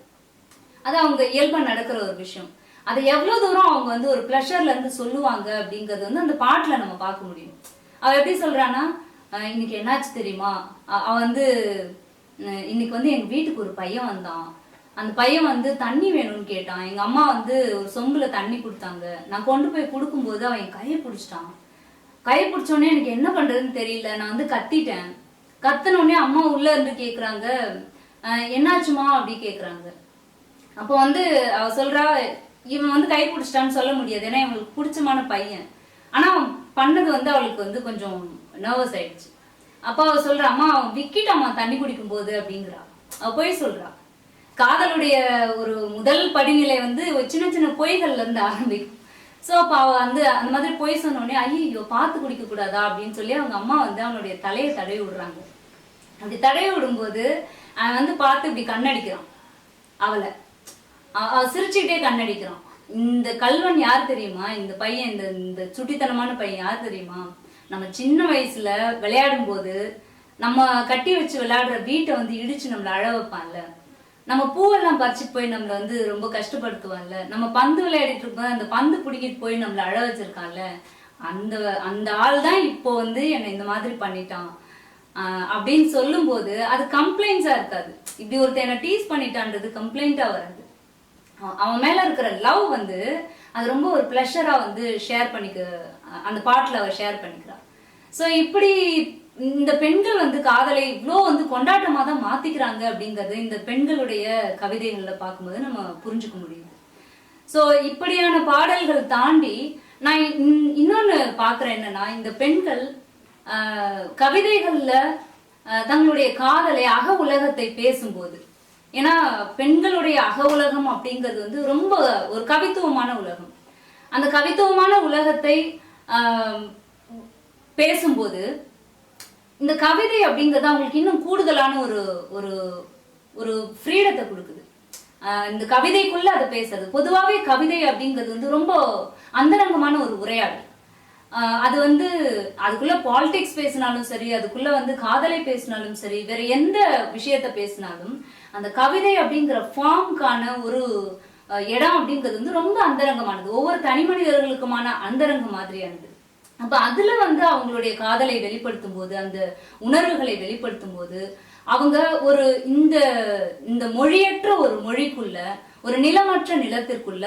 அது அவங்க இயல்பா நடக்கிற ஒரு விஷயம். அதை எவ்வளவு தூரம் அவங்க ஒரு பிளஷர்ல சொல்லுவாங்க அப்படிங்கறது அந்த பாட்டுல நம்ம பார்க்க முடியும். அவ எப்படி சொல்றான்னா, இன்னைக்கு என்னாச்சு தெரியுமா, அவ இன்னைக்கு எங்க வீட்டுக்கு ஒரு பையன் வந்தான். அந்த பையன் தண்ணி வேணும்னு கேட்டான். எங்க அம்மா ஒரு சொம்புல தண்ணி கொடுத்தாங்க. நான் கொண்டு போய் கொடுக்கும்போது அவன் என் கையை பிடிச்சிட்டான். கையை பிடிச்சோடனே எனக்கு என்ன பண்றதுன்னு தெரியல. நான் கத்திட்டேன். கத்தினோடனே அம்மா உள்ள இருந்து கேக்குறாங்க, என்னாச்சுமா அப்படி கேக்குறாங்க. அப்போ அவ சொல்றா, இவன் கை பிடிச்சிட்டான்னு சொல்ல முடியாது, ஏன்னா இவங்களுக்கு பிடிச்சமான பையன். ஆனா அவன் பண்ணது அவளுக்கு கொஞ்சம் நர்வஸ் ஆயிடுச்சு. அப்ப அவ சொல்ற, அம்மா அவன் விக்கிட்டாமா தண்ணி குடிக்கும் போது அப்படிங்கிறா. அவ பொய் சொல்றா. காதலுடைய ஒரு முதல் படிநிலை சின்ன சின்ன பொய்கள்ல இருந்து ஆரம்பிக்கும். சோ அப்ப அவ அந்த மாதிரி பொய் சொன்னோடனே, ஐயோ பார்த்து குடிக்க கூடாதா அப்படின்னு சொல்லி அவங்க அம்மா அவனுடைய தலையை தடவி விடுறாங்க. அப்படி தடவி விடும்போது அவன் பார்த்து இப்படி கண்ணடிக்கிறான். அவளை சிரிச்சுக்கிட்டே கண்ணடிக்கிறான். இந்த கல்வன் யார் தெரியுமா, இந்த பையன், இந்த சுட்டித்தனமான பையன் யார் தெரியுமா, நம்ம சின்ன வயசுல விளையாடும் போது நம்ம கட்டி வச்சு விளையாடுற வீட்டை இடிச்சு நம்மள அழ வைப்பான்ல, நம்ம பூவெல்லாம் பறிச்சுட்டு போய் நம்மள ரொம்ப கஷ்டப்படுத்துவான்ல, நம்ம பந்து விளையாடிட்டு இருப்போம் அந்த பந்து பிடிக்கிட்டு போய் நம்மள அழ வச்சிருக்கான்ல, அந்த ஆள் தான் இப்போ என்னை இந்த மாதிரி பண்ணிட்டான் அப்படின்னு சொல்லும் போது அது கம்ப்ளைண்ட்ஸா இருக்காது. இப்படி ஒருத்தர் என்ன டீஸ் பண்ணிட்டான்றது கம்ப்ளைண்டா வராது. அவன் மேல இருக்கிற லவ் வந்து அது ரொம்ப ஒரு பிளஷரா வந்து ஷேர் பண்ணிக்க அந்த பாட்டுல அவ ஷேர் பண்ணிக்கிறான். ஸோ இப்படி இந்த பெண்கள் வந்து காதலை இவ்வளோ வந்து கொண்டாட்டமாக தான் மாத்திக்கிறாங்க அப்படிங்கிறது இந்த பெண்களுடைய கவிதைகள்ல பார்க்கும்போது நம்ம புரிஞ்சுக்க முடியுது. ஸோ இப்படியான பாடல்கள் தாண்டி நான் இன்னொன்னு பாக்குறேன் என்னன்னா, இந்த பெண்கள் கவிதைகள்ல தங்களுடைய காதலை அக உலகத்தை பேசும்போது, ஏன்னா பெண்களுடைய அக உலகம் அப்படிங்கிறது வந்து ரொம்ப ஒரு கவித்துவமான உலகம். அந்த கவித்துவமான உலகத்தை பேசும்போது இந்த கவிதை அப்படிங்கிறது அவங்களுக்கு இன்னும் கூடுதலான ஒரு ஒரு ஒரு ஃப்ரீடத்தை கொடுக்குது. இந்த கவிதைக்குள்ள அதை பேசுறது. பொதுவாகவே கவிதை அப்படிங்கிறது வந்து ரொம்ப அந்தரங்கமான ஒரு உரையாடல். அது வந்து அதுக்குள்ள பாலிடிக்ஸ் பேசினாலும் சரி, அதுக்குள்ள வந்து காதலை பேசினாலும் சரி, வேற எந்த விஷயத்த பேசினாலும் அந்த கவிதை அப்படிங்கிற ஃபார்முக்கான ஒரு இடம் அப்படிங்கிறது வந்து ரொம்ப அந்தரங்கமானது. ஒவ்வொரு தனி மனிதர்களுக்குமான அந்தரங்கம் மாதிரியானது. அப்ப அதுல வந்து அவங்களுடைய காதலை வெளிப்படுத்தும் போது, அந்த உணர்வுகளை வெளிப்படுத்தும் போது அவங்க ஒரு இந்த இந்த மொழியற்ற ஒரு மொழிக்குள்ள, ஒரு நிலமற்ற நிலத்திற்குள்ள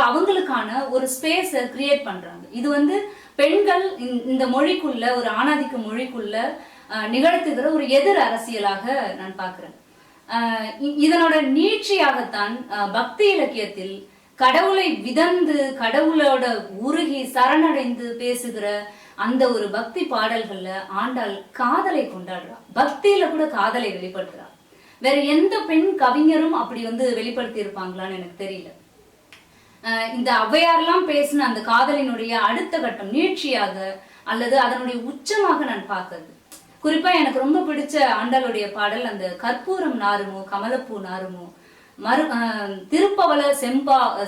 அவங்களுக்கான ஒரு ஸ்பேஸ கிரியேட் பண்றாங்க. இது வந்து பெண்கள் இந்த மொழிக்குள்ள, ஒரு ஆணாதிக்க மொழிக்குள்ள நிகழ்த்துகிற ஒரு எதிர் அரசியலாக நான் பார்க்கிறேன். இதனோட நீட்சியாகத்தான் பக்தி இலக்கியத்தில் கடவுளை விதந்து, கடவுளோட உருகி சரணடைந்து பேசுகிற அந்த ஒரு பக்தி பாடல்கள்ல ஆண்டாள் காதலை கொண்டாடுறா. பக்தியில கூட காதலை வெளிப்படுத்துறா. வேற எந்த பெண் கவிஞரும் அப்படி வந்து வெளிப்படுத்தி இருப்பாங்களான்னு எனக்கு தெரியல. இந்த ஔவையார்லாம் பேசின அந்த காதலினுடைய அடுத்த கட்டம் நீட்சியாக அல்லது அதனுடைய உச்சமாக நான் பார்க்கறது. குறிப்பா எனக்கு ரொம்ப பிடிச்ச ஆண்டாளுடைய பாடல் அந்த கற்பூரம் நாருமோ கமலப்பூ நாருமோ, திருப்பவள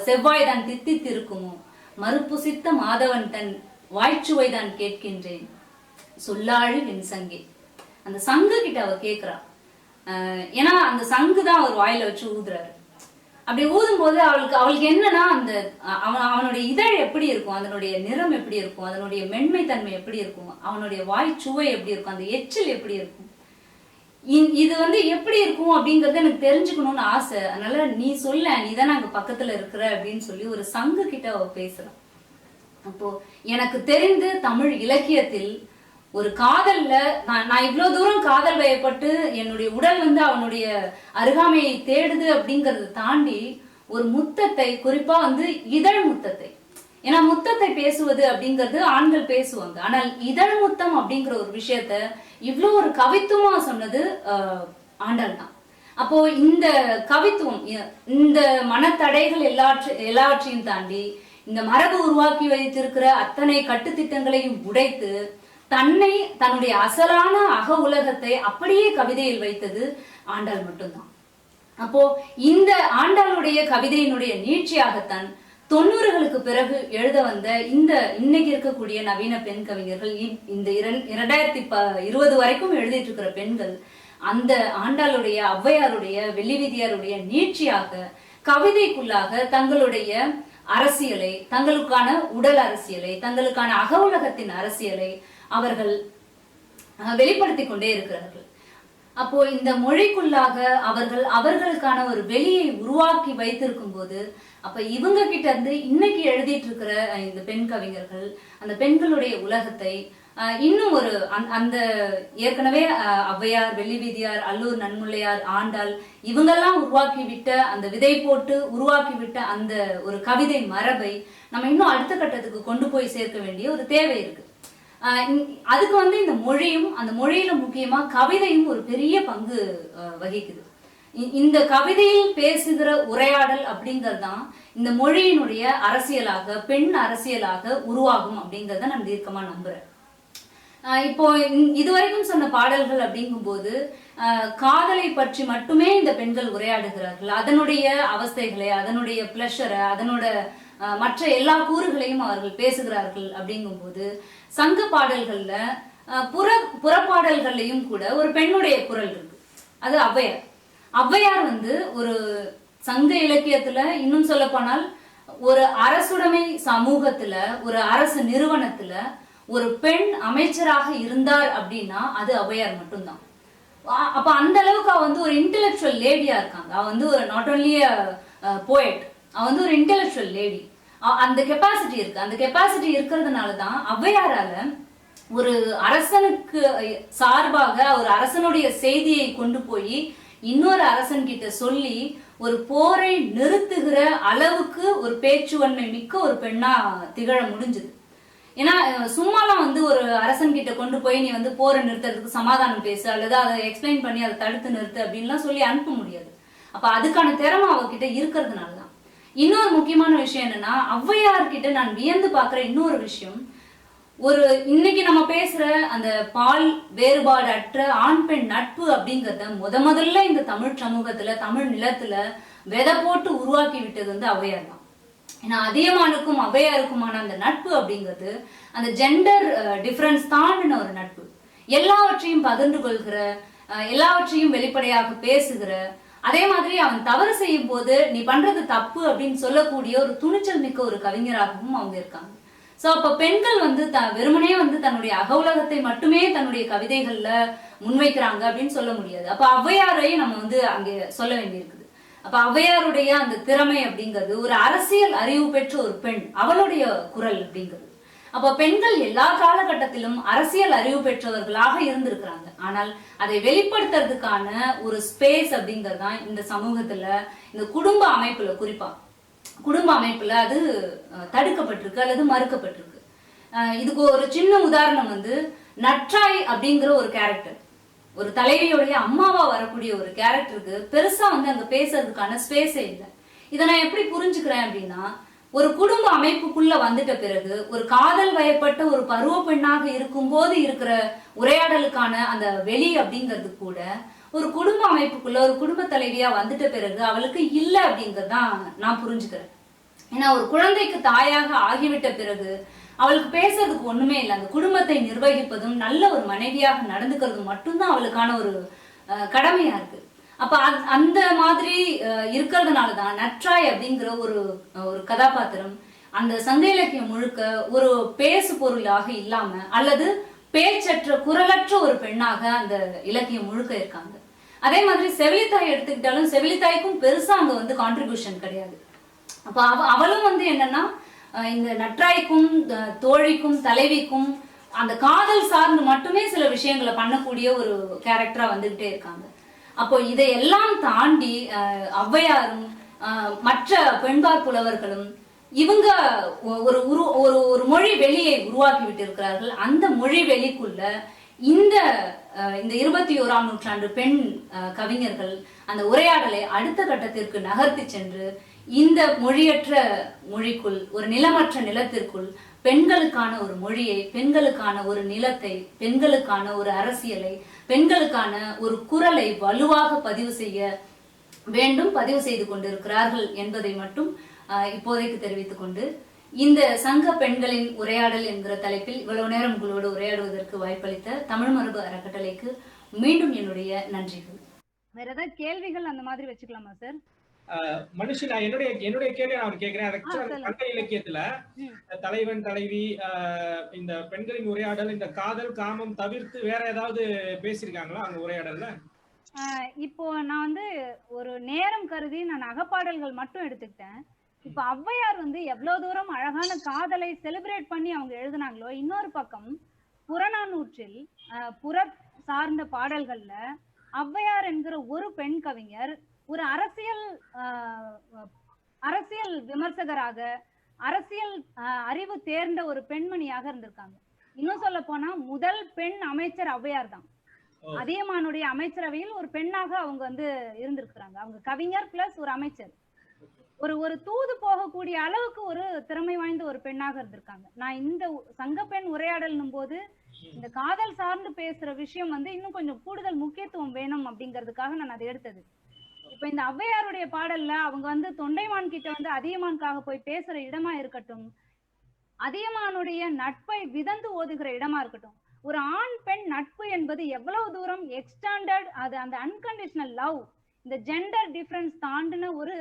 செவ்வாய்தான் தித்தி திருக்குமோ, மறுப்புசித்த மாதவன் தன் வாய்ச்சுவைதான் கேட்கின்றேன் சொல்லாழு என் சங்கே. அந்த சங்கு கிட்ட அவ கேக்குறா. ஏன்னா அந்த சங்கு தான் அவர் வாயில வச்சு ஊதுறாரு. அப்படி ஊதும் போது அவளுக்கு என்னன்னா, அந்த அவனுடைய இதழ் எப்படி இருக்கும், அதனுடைய நிறம் எப்படி இருக்கும், அதனுடைய மென்மை தன்மை எப்படி இருக்கும், அவனுடைய வாய் சுவை எப்படி இருக்கும், அந்த எச்சில் எப்படி இருக்கும், இது வந்து எப்படி இருக்கும் அப்படிங்கறத எனக்கு தெரிஞ்சுக்கணும்னு ஆசை. அதனால நீ சொல்ல, நீ தான் அங்க பக்கத்துல இருக்கிற அப்படின்னு சொல்லி ஒரு சங்கு கிட்ட அவ பேசுறான். அப்போ எனக்கு தெரிந்து தமிழ் இலக்கியத்தில் ஒரு காதல்ல நான் இவ்வளவு தூரம் காதல் வயப்பட்டு என்னுடைய உடல் வந்து அவனுடைய அருகாமையை தேடுது அப்படிங்கறத தாண்டி ஒரு முத்தத்தை, குறிப்பா வந்து இதழ் முத்தத்தை, ஏன்னா முத்தத்தை பேசுவது அப்படிங்கிறது ஆண்கள் பேசுவாங்க, ஆனால் இதழ் முத்தம் அப்படிங்கிற ஒரு விஷயத்த இவ்வளவு ஒரு கவித்துவமா சொன்னது ஆண்டாள் தான். அப்போ இந்த கவித்துவம், இந்த மனத்தடைகள் எல்லாவற்றையும் தாண்டி இந்த மரபு உருவாக்கி வைத்திருக்கிற அத்தனை கட்டுத்திட்டங்களையும் உடைத்து தன்னை, தன்னுடைய அசலான அக உலகத்தை அப்படியே கவிதையில் வைத்தது ஆண்டாள் மட்டும்தான். அப்போ இந்த ஆண்டாளுடைய கவிதையினுடைய நீட்சியாகத்தான் 90களுக்கு பிறகு எழுத வந்த இந்த இன்னைக்கு இருக்கக்கூடிய நவீன பெண் கவிஞர்கள், இந்த 2020 வரைக்கும் எழுதிட்டு இருக்கிற பெண்கள் அந்த ஆண்டாளுடைய, ஔவையாருடைய, வெள்ளி விதியாருடைய நீட்சியாக கவிதைக்குள்ளாக தங்களுடைய அரசியலை, தங்களுக்கான உடல் அரசியலை, தங்களுக்கான அக உலகத்தின் அரசியலை அவர்கள் வெளிப்படுத்திக் கொண்டே இருக்கிறார்கள். அப்போ இந்த மொழிக்குள்ளாக அவர்களுக்கான ஒரு வெளியை உருவாக்கி வைத்திருக்கும் போது, அப்ப இவங்க கிட்ட இருந்து இன்னைக்கு எழுதிட்டு இருக்கிற இந்த பெண் கவிஞர்கள் அந்த பெண்களுடைய உலகத்தை இன்னும் ஒரு அந்த ஏற்கனவே ஔவையார், வெள்ளி வீதியார், அல்லூர் நன்முல்லையார், ஆண்டாள் இவங்கெல்லாம் உருவாக்கி விட்ட அந்த விதை போட்டு உருவாக்கி விட்ட அந்த ஒரு கவிதை மரபை நம்ம இன்னும் அடுத்த கட்டத்துக்கு கொண்டு போய் சேர்க்க வேண்டிய ஒரு தேவை இருக்கு. அதுக்கு வந்து இந்த மொழியும், அந்த மொழியில முக்கியமா கவிதையும் ஒரு பெரிய பங்கு வகிக்குது. இந்த கவிதையில் பேசுகிற உரையாடல் அப்படிங்கறதுதான் இந்த மொழியினுடைய அரசியலாக, பெண் அரசியலாக உருவாகும் அப்படிங்கறத நான் தீர்க்கமா நம்புறேன். இப்போ இதுவரைக்கும் சொன்ன பாடல்கள் அப்படிங்கும் போது காதலை பற்றி மட்டுமே இந்த பெண்கள் உரையாடுகிறார்கள். அதனுடைய அவஸ்தைகளை, அதனுடைய பிளஷரை, அதனோட மற்ற எல்லா கூறுகளையும் அவர்கள் பேசுகிறார்கள். அப்படிங்கும் போது சங்க பாடல்கள்ல புறப்பாடல்கள்லையும் கூட ஒரு பெண்ணுடைய குரல் இருக்கு. அது ஔவையார். ஔவையார் வந்து ஒரு சங்க இலக்கியத்துல, இன்னும் சொல்ல போனால் ஒரு அரசுடைமை சமூகத்துல, ஒரு அரசு நிறுவனத்துல ஒரு பெண் அமைச்சராக இருந்தார் அப்படின்னா அது ஔவையார் மட்டும்தான். அப்ப அந்த அளவுக்கு அவ வந்து ஒரு இன்டெலெக்சுவல் லேடியா இருக்காங்க. அவ வந்து ஒரு நாட் ஒன்லி போயட், அவ வந்து ஒரு இன்டெலெக்சுவல் லேடி. அந்த கெப்பாசிட்டி இருக்கு. அந்த கெப்பாசிட்டி இருக்கிறதுனாலதான் ஔவையாரால ஒரு அரசனுக்கு சார்பாக ஒரு அரசனுடைய செய்தியை கொண்டு போய் இன்னொரு அரசன் கிட்ட சொல்லி ஒரு போரை நிறுத்துகிற அளவுக்கு ஒரு பேச்சுவன்மை மிக்க ஒரு பெண்ணா திகழ முடிஞ்சது. ஏன்னா சும்மாலாம் வந்து ஒரு அரசன் கிட்ட கொண்டு போய் நீ வந்து போரை நிறுத்துறதுக்கு சமாதானம் பேசு அல்லது அதை எக்ஸ்பிளைன் பண்ணி அதை தடுத்து நிறுத்து அப்படின்லாம் சொல்லி அனுப்ப முடியாது. அப்ப அதுக்கான திறமை அவகிட்ட இருக்கிறதுனாலதான். இன்னொரு முக்கியமான விஷயம் என்னன்னா, ஔவையார்கிட்ட நான் வியந்து பாக்குற இன்னொரு விஷயம், ஒரு இன்னைக்கு நம்ம பேசுற அந்த பால் வேறுபாடு அற்ற ஆண் பெண் நட்பு அப்படிங்கறத முதல்ல இந்த தமிழ் சமூகத்துல தமிழ் நிலத்துல விதை போட்டு உருவாக்கி விட்டது வந்து ஔவையார் தான். ஏன்னா அதியமானுக்கும் ஔவையாருக்குமான அந்த நட்பு அப்படிங்கிறது அந்த ஜெண்டர் டிஃபரன்ஸ் தாண்டின ஒரு நட்பு. எல்லாவற்றையும் பகிர்ந்து கொள்கிற, எல்லாவற்றையும் வெளிப்படையாக பேசுகிற, அதே மாதிரி அவன் தவறு செய்யும் போது நீ பண்றது தப்பு அப்படின்னு சொல்லக்கூடிய ஒரு துணிச்சல் மிக்க ஒரு கவிஞராகவும் அவங்க இருக்காங்க. சோ அப்ப பெண்கள் வந்து வெறுமனே வந்து தன்னுடைய அகவுலகத்தை மட்டுமே தன்னுடைய கவிதைகள்ல முன்வைக்கிறாங்க அப்படின்னு சொல்ல முடியாது. அப்ப ஔவையாரை நம்ம வந்து அங்க சொல்ல வேண்டியிருக்குது. அப்ப ஔவையாருடைய அந்த திறமை அப்படிங்கிறது ஒரு அரசியல் அறிவு பெற்ற ஒரு பெண், அவளுடைய குரல் அப்படிங்கிறது. அப்ப பெண்கள் எல்லா காலகட்டத்திலும் அரசியல் அறிவு பெற்றவர்களாக இருந்திருக்கிறாங்க. ஆனால் அதை வெளிப்படுத்துறதுக்கான ஒரு ஸ்பேஸ் அப்படிங்கறதுதான் இந்த சமூகத்துல இந்த குடும்ப அமைப்புல, குறிப்பா குடும்ப அமைப்புல அது தடுக்கப்பட்டிருக்கு அல்லது மறுக்கப்பட்டிருக்கு. இதுக்கு ஒரு சின்ன உதாரணம் வந்து நற்றாய் அப்படிங்கிற ஒரு கேரக்டர், ஒரு தலைவியுடைய அம்மாவா வரக்கூடிய ஒரு கேரக்டருக்கு பெருசா வந்து அங்க பேசுறதுக்கான ஸ்பேஸே இல்லை. இதை நான் எப்படி புரிஞ்சுக்கிறேன் அப்படின்னா, ஒரு குடும்ப அமைப்புக்குள்ள வந்துட்ட பிறகு ஒரு காதல் வயப்பட்ட ஒரு பருவ பெண்ணாக இருக்கும் போது இருக்கிற உரையாடலுக்கான அந்த வெளி அப்படிங்கிறது கூட ஒரு குடும்ப அமைப்புக்குள்ள ஒரு குடும்ப தலைவியா வந்துட்ட பிறகு அவளுக்கு இல்லை அப்படிங்கறதான் நான் புரிஞ்சுக்கிறேன். ஏன்னா ஒரு குழந்தைக்கு தாயாக ஆகிவிட்ட பிறகு அவளுக்கு பேசுறதுக்கு ஒண்ணுமே இல்லை. அந்த குடும்பத்தை நிர்வகிப்பதும் நல்ல ஒரு மனைவியாக நடந்துக்கிறதும் மட்டும்தான் அவளுக்கான ஒரு கடமையா இருக்கு. அப்ப அந்த மாதிரி இருக்கிறதுனாலதான் நற்றாய் அப்படிங்கிற ஒரு ஒரு கதாபாத்திரம் அந்த சங்க இலக்கியம் முழுக்க ஒரு பேசு பொருளாக இல்லாம அல்லது பேச்சற்ற குரலற்ற ஒரு பெண்ணாக அந்த இலக்கியம் முழுக்க இருக்காங்க. அதே மாதிரி செவிலித்தாய் எடுத்துக்கிட்டாலும் செவிலித்தாய்க்கும் பெருசா அங்க வந்து கான்ட்ரிபியூஷன் கிடையாது. அப்ப அவளும் வந்து என்னன்னா இந்த நற்றாய்க்கும் தோழிக்கும் தலைவிக்கும் அந்த காதல் சார்ந்து மட்டுமே சில விஷயங்களை பண்ணக்கூடிய ஒரு கேரக்டரா வந்துகிட்டே இருக்காங்க. அப்போ இதையெல்லாம் தாண்டி ஔவையாரும் மற்ற பெண்பார் புலவர்களும் இவங்க ஒரு ஒரு மொழி வெளியை உருவாக்கி விட்டு இருக்கிறார்கள். அந்த மொழி வெளிக்குள்ள இந்த 21ஆம் நூற்றாண்டு பெண் கவிஞர்கள் அந்த உரையாடலை அடுத்த கட்டத்திற்கு நகர்த்தி சென்று இந்த மொழியற்ற மொழிக்குள், ஒரு நிலமற்ற நிலத்திற்குள் பெண்களுக்கான ஒரு மொழியை, பெண்களுக்கான ஒரு நிலத்தை, பெண்களுக்கான ஒரு அரசியலை, பெண்களுக்கான ஒரு குரலை வலுவாக பதிவு செய்ய வேண்டும், பதிவு செய்து கொண்டிருக்கிறார்கள் என்பதை மட்டும் இப்போதைக்கு தெரிவித்துக் கொண்டு, இந்த சங்க பெண்களின் உரையாடல் என்கிற தலைப்பில் இவ்வளவு நேரம் உங்களோடு உரையாடுவதற்கு வாய்ப்பளித்த தமிழ் மரபு அறக்கட்டளைக்கு மீண்டும் என்னுடைய நன்றிகள். வேற ஏதாவது கேள்விகள் அந்த மாதிரி வச்சுக்கலாமா சார்? மனுஷன், நான் என்னுடைய கேள்வி நான் கேட்கிறேன். சங்க இலக்கியத்துல தலைவன் தலைவி இந்த பெண்களின் உரையாடல் இந்த காதல் காமம் தவிர்த்து வேற ஏதாவது பேசியிருக்காங்களா அந்த உரையாடல்ல? இப்போ நான் வந்து ஒரு நேரம் கருதி நான் அகப்பாடல்கள் மட்டும் எடுத்துக்கிட்டேன். இப்ப ஔவையார் வந்து எவ்வளவு தூரம் அழகான காதலை செலிப்ரேட் பண்ணி அவங்க எழுதினாங்களோ, இன்னொரு பக்கம் புறநானூற்றில் புற சார்ந்த பாடல்கள்ல ஔவையார் என்கிற ஒரு பெண் கவிஞர் ஒரு அரசியல் விமர்சகராக, அரசியல் அறிவு தேர்ந்த ஒரு பெண்மணியாக இருந்திருக்காங்க. இன்னும் சொல்ல போனா முதல் பெண் அமைச்சர் ஔவையார் தான். அதியமானுடைய அமைச்சரவையில் ஒரு பெண்ணாக அவங்க வந்து இருந்திருக்கிறாங்க. அவங்க கவிஞர் பிளஸ் ஒரு அமைச்சர். ஒரு தூது போகக்கூடிய அளவுக்கு ஒரு திறமை வாய்ந்த ஒரு பெண்ணாக இருந்திருக்காங்க. நான் இந்த சங்க பெண் உரையாடலும் போது இந்த காதல் சார்ந்து பேசுற விஷயம் வந்து இன்னும் கொஞ்சம் கூடுதல் முக்கியத்துவம் வேணும் அப்படிங்கிறதுக்காக நான் அதை எடுத்தது. இப்ப இந்த ஔவையாருடைய பாடல்ல அவங்க வந்து தொண்டைமான் கிட்ட வந்து அதியமானுக்காக போய் பேசுற இடமா இருக்கட்டும், அதியமானுடைய நட்பை விதந்து ஓதுகிற இடமா இருக்கட்டும், ஒரு ஆண் பெண் நட்பு என்பது எவ்வளவு தூரம் எக்ஸ்டாண்டர்ட், அது அந்த அன்கண்டிஷனல் லவ், இந்த ஜெண்டர் டிஃபரன்ஸ் தாண்டின ஒரு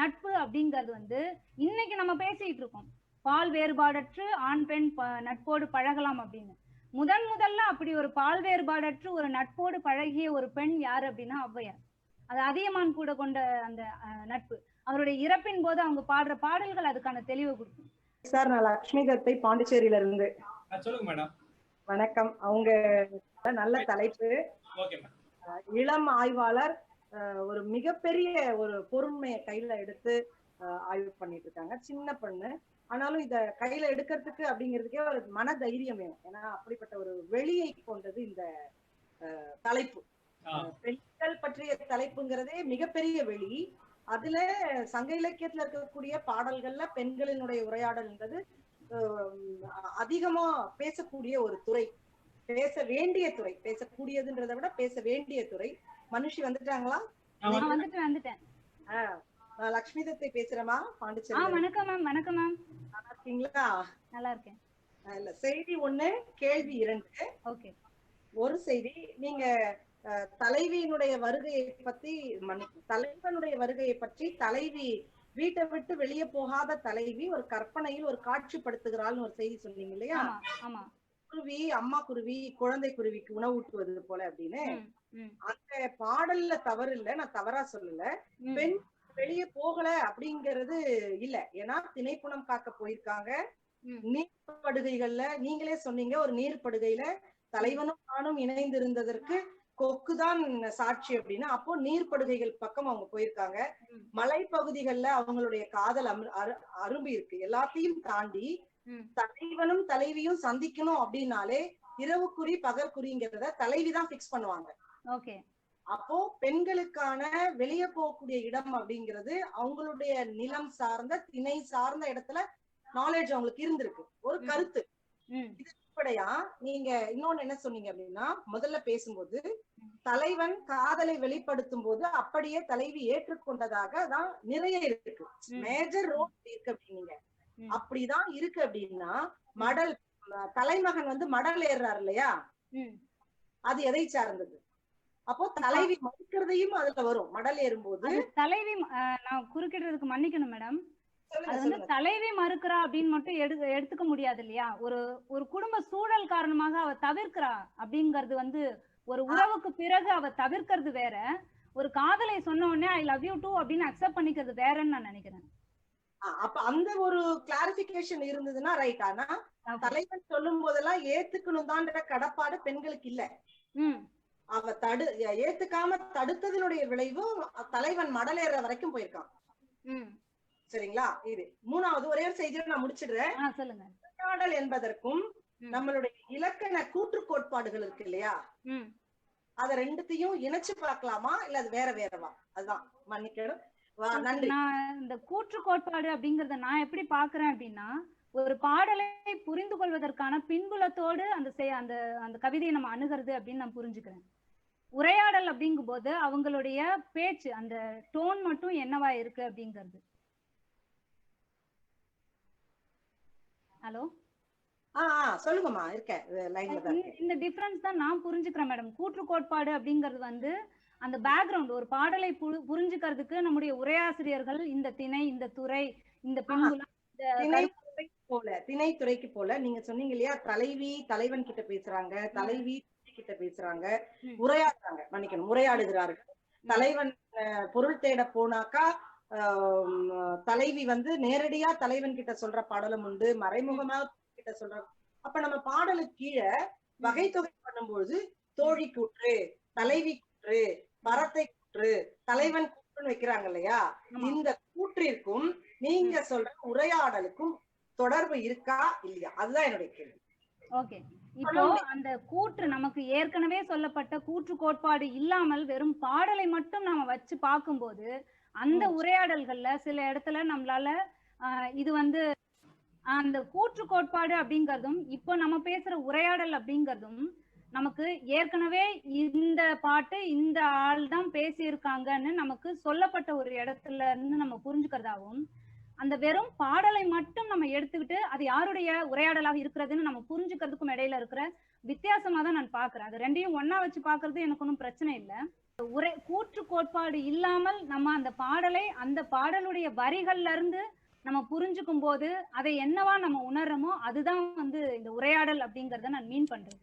நட்பு அப்படிங்கிறது வந்து இன்னைக்கு நம்ம பேசிட்டு இருக்கோம். பால் வேறுபாடற்று ஆண் பெண் நட்போடு பழகலாம் அப்படின்னு. முதல்ல அப்படி ஒரு பால் வேறுபாடற்று ஒரு நட்போடு பழகிய ஒரு பெண் யாரு அப்படின்னா ஔவையார். அது அதியமான் கூட கொண்ட அந்த நட்பு. அவருடைய இறப்பின் போது அவங்க பாடுற பாடல்கள் அதுக்கான தெளிவு கொடுக்கும். சார், நான் லட்சுமி தத்தை பாண்டிச்சேரியில இருந்து. சொல்லுங்க மேடம். வணக்கம். அவங்க நல்ல தலைப்பு. இளம் ஆய்வாளர் ஒரு மிகப்பெரிய ஒரு பொறுமையை கையில எடுத்து ஆய்வு பண்ணிட்டு இருக்காங்க. சின்ன பொண்ணு, ஆனாலும் இத கையில எடுக்கிறதுக்கு அப்படிங்கிறதுக்கே ஒரு மன தைரியம் வேணும். ஏன்னா அப்படிப்பட்ட ஒரு வெளியை கொண்டது இந்த தலைப்பு. பெண்கள் பற்றிய தலைப்புங்கிறதே மிகப்பெரிய வெளி. அதுல சங்க இலக்கியத்துல இருக்கக்கூடிய பாடல்கள்ல பெண்களினுடைய உரையாடல்ன்றது அதிகமா பேசக்கூடிய ஒரு துறை, பேச வேண்டிய துறை. பேசக்கூடியதுன்றதை விட பேச வேண்டிய துறை. மனுஷி வந்துட்டாங்களா? வந்துட்டேன். நான் லட்சுமி தத்தை பேசுறேமா, பாண்டிச்சேரி. வணக்கம் மேம். வணக்கம் மேம். நல்லா இருக்கீங்களா? நல்லா இருக்கேன். இல்ல, செய்தி 1, கேள்வி 2. ஓகே. ஒரு செய்தி, நீங்க தலைவியினுடைய வருகையை பத்தி, தலைவனுடைய வருகையை பற்றி, தலைவி வீட்டை விட்டு வெளியே போகாத தலைவி ஒரு கற்பனையில் ஒரு காட்சிப்படுத்துகிறாள்னு ஒரு செய்தி சொன்னீங்க இல்லையா? குருவி, அம்மா குருவி குழந்தை குருவிக்கு உணவூட்டுவது போல அப்படின்னு. அந்த பாடல்ல தவறு இல்ல, நான் தவறா சொல்லல. பெண் வெளியே போகல அப்படிங்கிறது இல்ல. ஏன்னா திணைப்புணம் காக்க போயிருக்காங்க. நீர்ப்படுகைகள்ல நீங்களே சொன்னீங்க, ஒரு நீர்ப்படுகையில தலைவனும் நானும் இணைந்திருந்ததற்கு கொக்குதான் சாட்சி அப்படின்னு. அப்போ நீர்ப்படுகைகள் பக்கம் அவங்க போயிருக்காங்க. மலைப்பகுதிகள்ல அவங்களுடைய காதல் அரும்பி இருக்கு. எல்லாத்தையும் தாண்டி தலைவனும் தலைவியும் சந்திக்கணும் அப்படின்னாலே இரவுக்குறி பகற்குறிங்கிறத தலைவிதான் பிக்ஸ் பண்ணுவாங்க. அப்போ பெண்களுக்கான வெளியே போகக்கூடிய இடம் அப்படிங்கிறது அவங்களுடைய நிலம் சார்ந்த, திணை சார்ந்த இடத்துல நாலேஜ் அவங்களுக்கு இருந்திருக்கு, ஒரு கருத்து. இதுபடியா நீங்க இன்னொன்னு என்ன சொன்னீங்க அப்படின்னா, முதல்ல பேசும்போது தலைவன் காதலை வெளிப்படுத்தும் போது அப்படியே தலைவி ஏற்றுக்கொண்டதாக தான் நிறைய இருக்கு, மேஜர் ரோல் இருக்கு அப்படின்னீங்க. அப்படிதான் இருக்கு அப்படின்னா, மடல் தலைமகன் வந்து மடல் ஏறுறாரு இல்லையா, அது எதை சார்ந்தது? அப்போ தலைவி மறுக்கிறதையும் அதுல வரும். மடல் ஏறும்போது தலைவி, நான் குறுக்கிடுறதுக்கு மன்னிக்கணும் மேடம், அது வந்து தலைவி மறுக்கிறா அப்படின்னு மட்டும் எடுத்துக்க முடியாது இல்லையா? ஒரு குடும்ப சூழல் காரணமாக அவ தவிர்க்கிறா அப்படிங்கறது வந்து, ஒரு உறவுக்கு பிறகு அவ தவிர்க்கிறது வேற, ஒரு காதலை சொன்ன உடனே ஐ லவ் யூ டூ அப்படின்னு அக்செப்ட் பண்ணிக்கிறது வேறன்னு நான் நினைக்கிறேன். அப்ப அந்த ஒரு கிளாரிபிகேஷன் இருந்ததுன்னா ரைட். ஆனா தலைவன் சொல்லும் போதெல்லாம் ஏத்துக்கணும் தான் கடப்பாடு பெண்களுக்கு இல்ல. அவ ஏத்துக்காம தடுத்ததனுடைய விளைவு தலைவன் மடலேற வரைக்கும் போயிருக்கான். சரிங்களா? இது 3வது ஒரே ஒரு செய்தியை நான் முடிச்சிடுறேன். உரையாடல் என்பதற்கும் நம்மளுடைய இலக்கண கூற்று கோட்பாடுகள் இருக்கு இல்லையா, அத ரெண்டுத்தையும் இணைச்சு பார்க்கலாமா இல்ல அது வேற வேறவா? அதுதான் மன்னிக்கணும். நன்றி. நான் இந்த கூற்று கோட்பாடு அப்படிங்கறத நான் எப்படி பாக்குறேன் அப்படின்னா, ஒரு பாடலை புரிந்து கொள்வதற்கான பின்புலத்தோடு அந்த அந்த கவிதையை நம்ம அணுகிறது அப்படின்னு நான் புரிஞ்சுக்கிறேன். உரையாடல் அப்படிங்கும் போது அவங்களுடைய பேச்சு, அந்த டோன் மட்டும் என்னவா இருக்கு அப்படிங்கிறது. ஹலோ, சொல்லுங்கம்மா. இருக்கேன். இந்த டிஃபரன்ஸ் தான் நான் புரிஞ்சுக்கிறேன் மேடம். கூற்று கோட்பாடு அப்படிங்கிறது வந்து அந்த பேக்ரவுண்ட், ஒரு பாடலை புரிஞ்சுக்கிறதுக்கு நம்முடைய உரையாசிரியர்கள் இந்த திணை, இந்த துறை, இந்த பின்புலம், திணைத்துறைக்கு போல நீங்க சொன்னீங்க இல்லையா, தலைவி தலைவன் கிட்ட பேசுறாங்க, தலைவி கிட்ட பேசுறாங்க, உரையாடுறாங்க, மன்னிக்கணும், உரையாடுகிறார்கள். தலைவன் பொருள் தேட போனாக்கா தலைவி வந்து நேரடியா தலைவன் கிட்ட சொல்ற பாடலும் உண்டு, மறைமுகமா கிட்ட சொல்ற. அப்ப நம்ம பாடலுக்கு கீழே வகை தொகை பண்ணும்போது தோழி கூற்று, தலைவி கூற்று, பரத்தை கூற்று, தலைவன் கூற்றுன்னு வைக்கிறாங்க இல்லையா, இந்த கூற்றிற்கும் நீங்க சொல்ற உரையாடலுக்கும் தொடர்பு இருக்கா இல்லையா? அதுதான் என்னுடைய கேள்வி. ஓகே. இப்போ அந்த கூற்று நமக்கு ஏற்கனவே சொல்லப்பட்ட கூற்று கோட்பாடு இல்லாமல் வெறும் பாடலை மட்டும் நாம வச்சு பார்க்கும்போது அந்த உரையாடல்கள்ல சில இடத்துல நம்மளால இது வந்து அந்த கூற்று கோட்பாடு அப்படிங்கறதும் இப்போ நம்ம பேசுற உரையாடல் அப்படிங்கறதும் நமக்கு ஏற்கனவே இந்த பாட்டு இந்த ஆள் தான் பேசியிருக்காங்கன்னு நமக்கு சொல்லப்பட்ட ஒரு இடத்துல இருந்து நம்ம புரிஞ்சுக்கிறதாவும், அந்த வெறும் பாடலை மட்டும் நம்ம எடுத்துக்கிட்டு அது யாருடைய உரையாடலாக இருக்கிறதுன்னு நம்ம புரிஞ்சுக்கிறதுக்கும் இடையில இருக்கிற வித்தியாசமா தான் நான் பாக்குறேன். அது ரெண்டையும் ஒன்னா வச்சு பாக்குறது எனக்கு ஒன்றும் பிரச்சனை இல்லை. கூற்று கோட்பாடு இல்லாமல் நம்ம அந்த பாடலை அந்த பாடலுடைய வரிகள்ல இருந்து நம்ம புரிஞ்சுக்கும் போது அதை என்னவா நம்ம உணர்றோமோ அதுதான் வந்து இந்த உரையாடல் அப்படிங்கறத நான் மீன் பண்றேன்.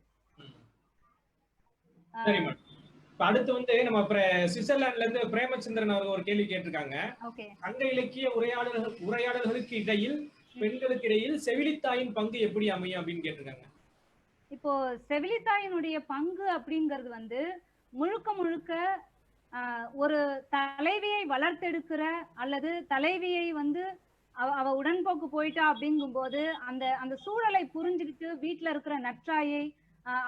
அடுத்து வந்து நம்ம சுவிட்சர்லாந்துல இருந்து பிரேமச்சந்திரன் அவர்கள் ஒரு கேள்வி கேட்டிருக்காங்க. சங்க இலக்கிய உரையாடல்களுக்கு இடையில் பெண்களுக்கு இடையில் செவிலித்தாயின் பங்கு எப்படி அமையும் அப்படின்னு கேட்டிருக்காங்க. இப்போ செவிலித்தாயினுடைய பங்கு அப்படிங்கிறது வந்து முழுக்க முழுக்க ஒரு தலைவியை வளர்த்தெடுக்கிற அல்லது தலைவியை வந்து அவ உடன்போக்கு போயிட்டா அப்படிங்கும் போது அந்த அந்த சூழலை புரிஞ்சுக்கிட்டு வீட்டுல இருக்கிற நற்றாயை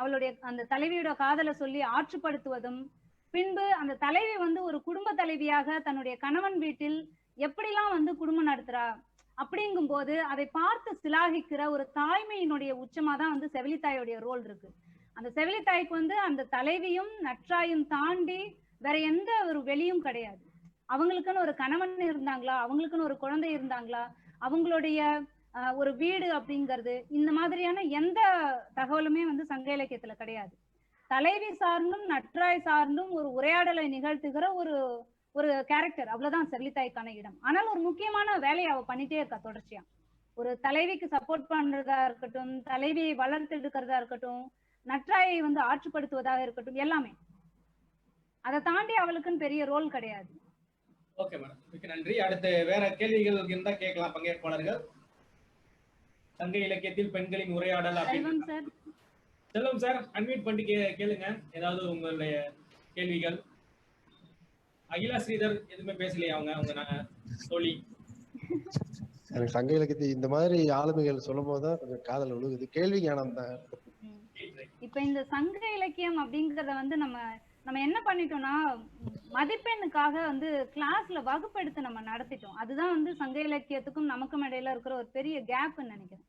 அவளுடைய அந்த தலைவியோட காதலை சொல்லி ஆற்றுப்படுத்துவதும், பின்பு அந்த தலைவி வந்து ஒரு குடும்ப தலைவியாக தன்னுடைய கணவன் வீட்டில் எப்படிலாம் வந்து குடும்பம் நடத்துறா அப்படிங்கும் போது அதை பார்த்து சிலாகிக்கிற ஒரு தாய்மையினுடைய உச்சமா தான் வந்து செவிலித்தாயுடைய ரோல் இருக்கு. அந்த செவிலித்தாய்க்கு வந்து அந்த தலைவியும் நற்றாயும் தாண்டி வேற எந்த ஒரு வெளியும் கிடையாது. அவங்களுக்குன்னு ஒரு கணவன் இருந்தாங்களா, அவங்களுக்குன்னு ஒரு குழந்தை இருந்தாங்களா, அவங்களுடைய ஒரு வீடு அப்படிங்கிறது இந்த மாதிரியான எந்த தகவலுமே வந்து சங்க இலக்கியத்துல கிடையாது. தலைவி சார்ந்தும் நற்றாய் சார்ந்தும் ஒரு உரையாடலை நிகழ்த்துகிற ஒரு ஒரு கேரக்டர், அவ்வளவுதான் செவிலித்தாய்க்கான இடம். ஆனால் ஒரு முக்கியமான வேலையை அவ பண்ணிட்டே இருக்கா தொடர்ச்சியா. ஒரு தலைவிக்கு சப்போர்ட் பண்றதா இருக்கட்டும், தலைவியை வளர்த்தெடுக்கிறதா இருக்கட்டும், நற்றாயை வந்து ஆற்றுப்படுத்துவதாக இருக்கட்டும், எல்லாமே. அதை தாண்டி அவளுக்குன்னு பெரிய ரோல் கிடையாது. ஓகே மேடம், மிக்க நன்றி. அடுத்து வேற கேள்விகள் இருந்தா கேட்கலாம் பங்கேற்பாளர்கள். சங்க இலக்கியத்தில் பெண்களின் உரையாடல் அப்படின்னு. செல்வம் சார் அன்மியூட் பண்ணி கேளுங்க ஏதாவது உங்களுடைய கேள்விகள். அகிலா ஸ்ரீதர் எதுவுமே பேசலையா? அவங்க தோழி. எனக்கு சங்க இலக்கியத்தை இந்த மாதிரி ஆளுமைகள் சொல்லும் போதுதான் கொஞ்சம் காதல் விழுகுது. கேள்வி ஞானம் தான். இப்ப இந்த சங்க இலக்கியம் அப்படிங்கறத வந்து நம்ம என்ன பண்ணிட்டோம்னா மதிப்பெண்ணுக்காக வந்து கிளாஸ்ல வகுப்பெடுத்து நம்ம நடத்திட்டோம். அதுதான் வந்து சங்க இலக்கியத்துக்கும் நமக்கும் இடையில இருக்கிற ஒரு பெரிய கேப்ன்னு நினைக்கிறேன்.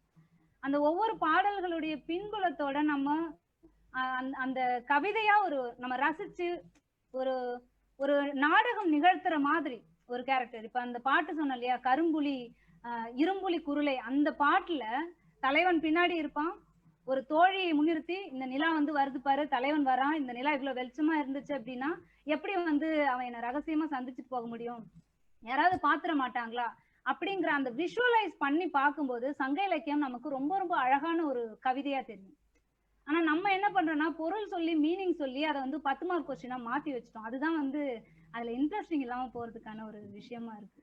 அந்த ஒவ்வொரு பாடல்களுடைய பின்புலத்தோட நம்ம அந்த கவிதையா நம்ம ரசிச்சு ஒரு நாடகம் நிகழ்த்துற மாதிரி ஒரு கேரக்டர். இப்ப அந்த பாட்டு சொன்ன இல்லையா, கரும்புலி இரும்புலி குருளை, அந்த பாட்டுல தலைவன் பின்னாடி இருப்பான், ஒரு தோழியை முன்னிறுத்தி இந்த நிலா வந்து வருது பாரு, தலைவன் வரான், இந்த நிலா இவ்வளவு வெளிச்சமா இருந்துச்சு அப்படின்னா எப்படி வந்து அவன் என்ன ரகசியமா சந்திச்சுட்டு போக முடியும், யாராவது பாத்துற மாட்டாங்களா அப்படிங்கிற அந்த விஷுவலைஸ் பண்ணி பார்க்கும்போது சங்க இலக்கியம் நமக்கு ரொம்ப ரொம்ப அழகான ஒரு கவிதையா தெரியும். ஆனா நம்ம என்ன பண்றோம்னா பொருள் சொல்லி மீனிங் சொல்லி அதை வந்து 10 மார்க் கொஸ்டினா மாத்தி வச்சிட்டோம். அதுதான் வந்து அதுல இன்ட்ரெஸ்டிங் இல்லாம போறதுக்கான ஒரு விஷயமா இருக்கு.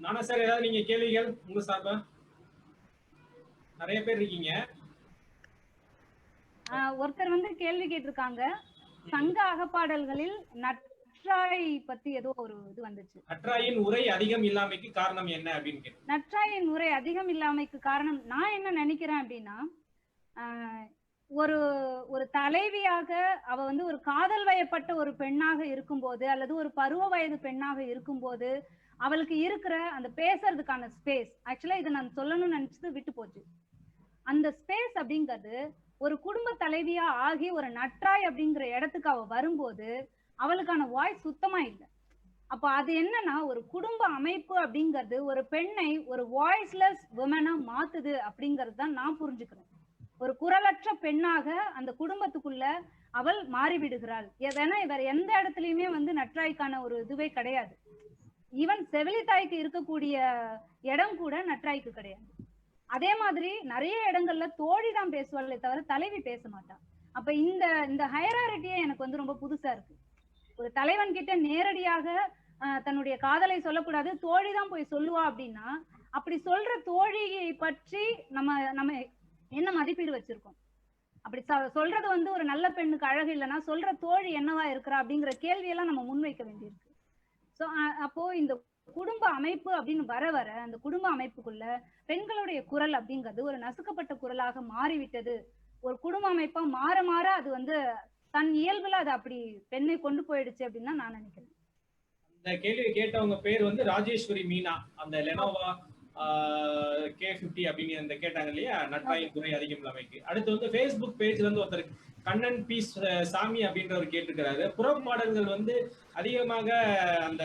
நானா சார் ஏதாவது நீங்க கேள்விகள் உங்க சார்பா? நிறைய பேர் இருக்கீங்க. ஒருத்தர் வந்து கேள்வி கேட்டிருக்காங்க, சங்க அகப்பாடல்களில் நற்றாய் பத்தி ஏதோ ஒரு இது வந்துச்சு. நற்றாயின் உரை அதிகம் இல்லாமைக்கு காரணம் என்ன அப்படின்னு. நற்றாயின் உரை அதிகம் இல்லாமைக்கு காரணம் நான் என்ன நினைக்கிறேன் அப்படின்னா, ஒரு தலைவியாக அவ வந்து ஒரு காதல் வயப்பட்ட ஒரு பெண்ணாக இருக்கும்போது அல்லது ஒரு பருவ வயது பெண்ணாக இருக்கும்போது அவளுக்கு இருக்கிற அந்த பேசுறதுக்கான ஸ்பேஸ், ஆக்சுவலா இதை நான் சொல்லணும்னு நினைச்சது விட்டு போச்சு. அந்த ஸ்பேஸ் அப்படிங்கிறது ஒரு குடும்ப தலைவியா ஆகி ஒரு நற்றாய் அப்படிங்கிற இடத்துக்கு அவ வரும்போது அவளுக்கான வாய்ஸ் சுத்தமா இல்லை. அப்ப அது என்னன்னா ஒரு குடும்ப அமைப்பு அப்படிங்கிறது ஒரு பெண்ணை ஒரு வாய்ஸ்லெஸ் விமனா மாத்துது அப்படிங்கிறது தான் நான் புரிஞ்சுக்கிறேன். ஒரு குரலற்ற பெண்ணாக அந்த குடும்பத்துக்குள்ள அவள் மாறிவிடுகிறாள். ஏன்னா வேற எந்த இடத்துலயுமே வந்து நற்றாய்க்கான ஒரு இதுவே கிடையாது. ஈவன் செவிலித்தாய்க்கு இருக்கக்கூடிய இடம் கூட நற்றாய்க்கு கிடையாது. அதே மாதிரி நிறைய இடங்கள்ல தோழி தான் பேசுவாளே தவிர தலைவி பேச மாட்டான். அப்ப இந்த ஹையராரிட்டியே எனக்கு வந்து ரொம்ப புதுசா இருக்கு. ஒரு தலைவன் கிட்ட நேரடியாக தன்னுடைய காதலை சொல்லக்கூடாது, தோழி தான் போய் சொல்லுவா அப்படின்னா அப்படி சொல்ற தோழியை பற்றி நம்ம என்ன மதிப்பீடு வச்சிருக்கோம்? அப்படி சொல்றது வந்து ஒரு நல்ல பெண்ணுக்கு அழகு இல்லைன்னா சொல்ற தோழி என்னவா இருக்கிறா அப்படிங்கிற கேள்வியெல்லாம் நம்ம முன்வைக்க வேண்டியிருக்கு. சோ அப்போ இந்த குடும்ப அமைப்பு அப்படின்னு வர அந்த குடும்ப அமைப்புக்குள்ள பெண்களுடைய குரல் அப்படிங்கிறது ஒரு நசுக்கப்பட்ட குரலாக மாறிவிட்டது. ஒரு குடும்ப அமைப்பா மாற அது வந்து தன் இயல்புல அது அப்படி பெண்ணை கொண்டு போயிடுச்சு அப்படின்னு நான் நினைக்கிறேன். இந்த கேள்வியை கேட்டவங்க பேர் வந்து ராஜேஸ்வரி மீனா. அந்த லெனோவா K50 அப்படின்னு அந்த கேட்டாங்க இல்லையா, நற்றாயின் குறை அதிகம் இல்லாமைக்கு. அடுத்து வந்து Facebook பேஜ்ல இருந்து ஒருத்தர் கண்ணன் பி சாமி அப்படின்றவர் கேட்டிருக்கிறாரு, புறப்பாடல்கள் வந்து அதிகமாக அந்த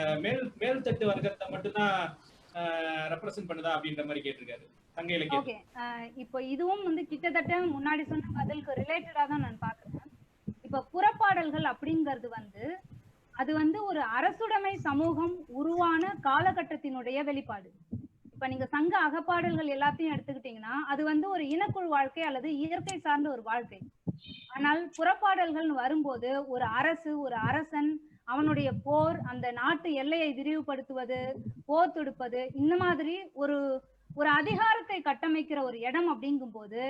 மேல்தட்டு வர்க்கத்தை மட்டும்தான் ரெப்ரசென்ட் பண்ணுதா அப்படின்ற மாதிரி கேட்டிருக்காரு சங்க இலக்கியம். ஓகே, இப்போ இதுவும் வந்து கிட்டத்தட்ட முன்னாடி சொன்ன பதிலுக்கு ரிலேட்டடா தான் நான் பாக்குறேன். இப்ப புறப்பாடல்கள் அப்படிங்கிறது வந்து அது வந்து ஒரு அரசுடைமை சமூகம் உருவான காலகட்டத்தினுடைய வெளிப்பாடு. இப்ப நீங்க சங்க அகப்பாடல்கள் எல்லாத்தையும் எடுத்துக்கிட்டீங்கன்னா அது வந்து ஒரு இனக்குழு வாழ்க்கை அல்லது இயற்கை சார்ந்த ஒரு வாழ்க்கை. ஆனால் புறப்பாடல்கள் வரும்போது ஒரு அரசு, ஒரு அரசன், அவனுடைய போர், அந்த நாட்டு எல்லையை விரிவுபடுத்துவது, போர் தொடுப்பது, இந்த மாதிரி ஒரு ஒரு அதிகாரத்தை கட்டமைக்கிற ஒரு இடம் அப்படிங்கும் போது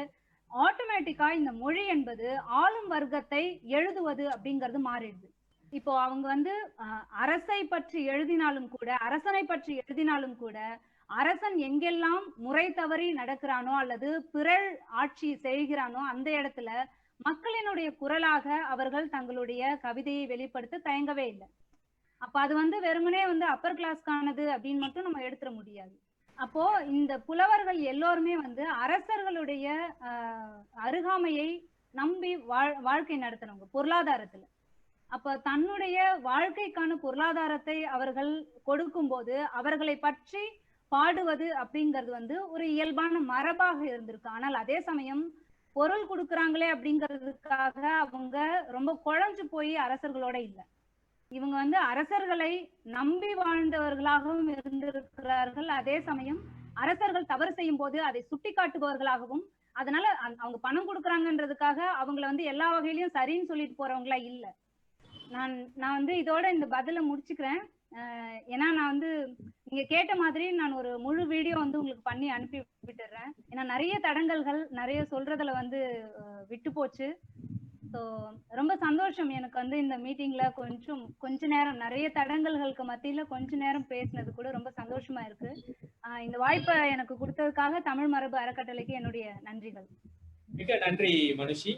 ஆட்டோமேட்டிக்கா இந்த மொழி என்பது ஆளும் வர்க்கத்தை எழுதுவது அப்படிங்கிறது மாறிடுது. இப்போ அவங்க வந்து அரசை பற்றி எழுதினாலும் கூட, அரசனை பற்றி எழுதினாலும் கூட, அரசன் எங்கெல்லாம் முறை தவறி நடக்கிறானோ அல்லது பிறழ் ஆட்சி செய்கிறானோ அந்த இடத்துல மக்களினுடைய குரலாக அவர்கள் தங்களுடைய கவிதையை வெளிப்படுத்த தயங்கவே இல்லை. அப்ப அது வந்து வெறுமனே வந்து அப்பர் கிளாஸ்க்கானது அப்படின்னு மட்டும் நம்ம எடுத்துட முடியாது. அப்போ இந்த புலவர்கள் எல்லோருமே வந்து அரசர்களுடைய அருகாமையை நம்பி வாழ்க்கை நடத்துறவங்க பொருளாதாரத்துல. அப்ப தன்னுடைய வாழ்க்கைக்கான பொருளாதாரத்தை அவர்கள் கொடுக்கும் போது அவர்களை பற்றி பாடுவது அப்படிங்கிறது வந்து ஒரு இயல்பான மரபாக இருந்திருக்கு. ஆனால் அதே சமயம் பொருள் கொடுக்குறாங்களே அப்படிங்கிறதுக்காக அவங்க ரொம்ப குழஞ்சு போய் அரசர்களோட இல்லை. இவங்க வந்து அரசர்களை நம்பி வாழ்ந்தவர்களாகவும் இருந்திருக்கிறார்கள். அதே சமயம் அரசர்கள் தவறு செய்யும் போது அதை சுட்டி காட்டுபவர்களாகவும், அதனால அவங்க பணம் கொடுக்குறாங்கன்றதுக்காக அவங்கள வந்து எல்லா வகையிலயும் சரின்னு சொல்லிட்டு போறவங்களா இல்ல. நான் வந்து இதோட இந்த பதில முடிச்சுக்கிறேன். ஏன்னா நான் வந்து நீங்க கேட்ட மாதிரி நான் ஒரு முழு வீடியோ வந்து உங்களுக்கு பண்ணி அனுப்பி விட்டுறேன். ஏன்னா நிறைய தடங்கல்கள் நிறைய சொல்றதுல வந்து விட்டு போச்சு. ஸோ ரொம்ப சந்தோஷம் எனக்கு வந்து இந்த மீட்டிங்ல கொஞ்ச நேரம் நிறைய தடங்கல்களுக்கு மத்தியில கொஞ்ச நேரம் பேசினது கூட ரொம்ப சந்தோஷமா இருக்கு. இந்த வாய்ப்பை எனக்கு கொடுத்ததுக்காக தமிழ் மரபு அறக்கட்டளைக்கு என்னுடைய நன்றிகள். மிக நன்றி மனுஷி.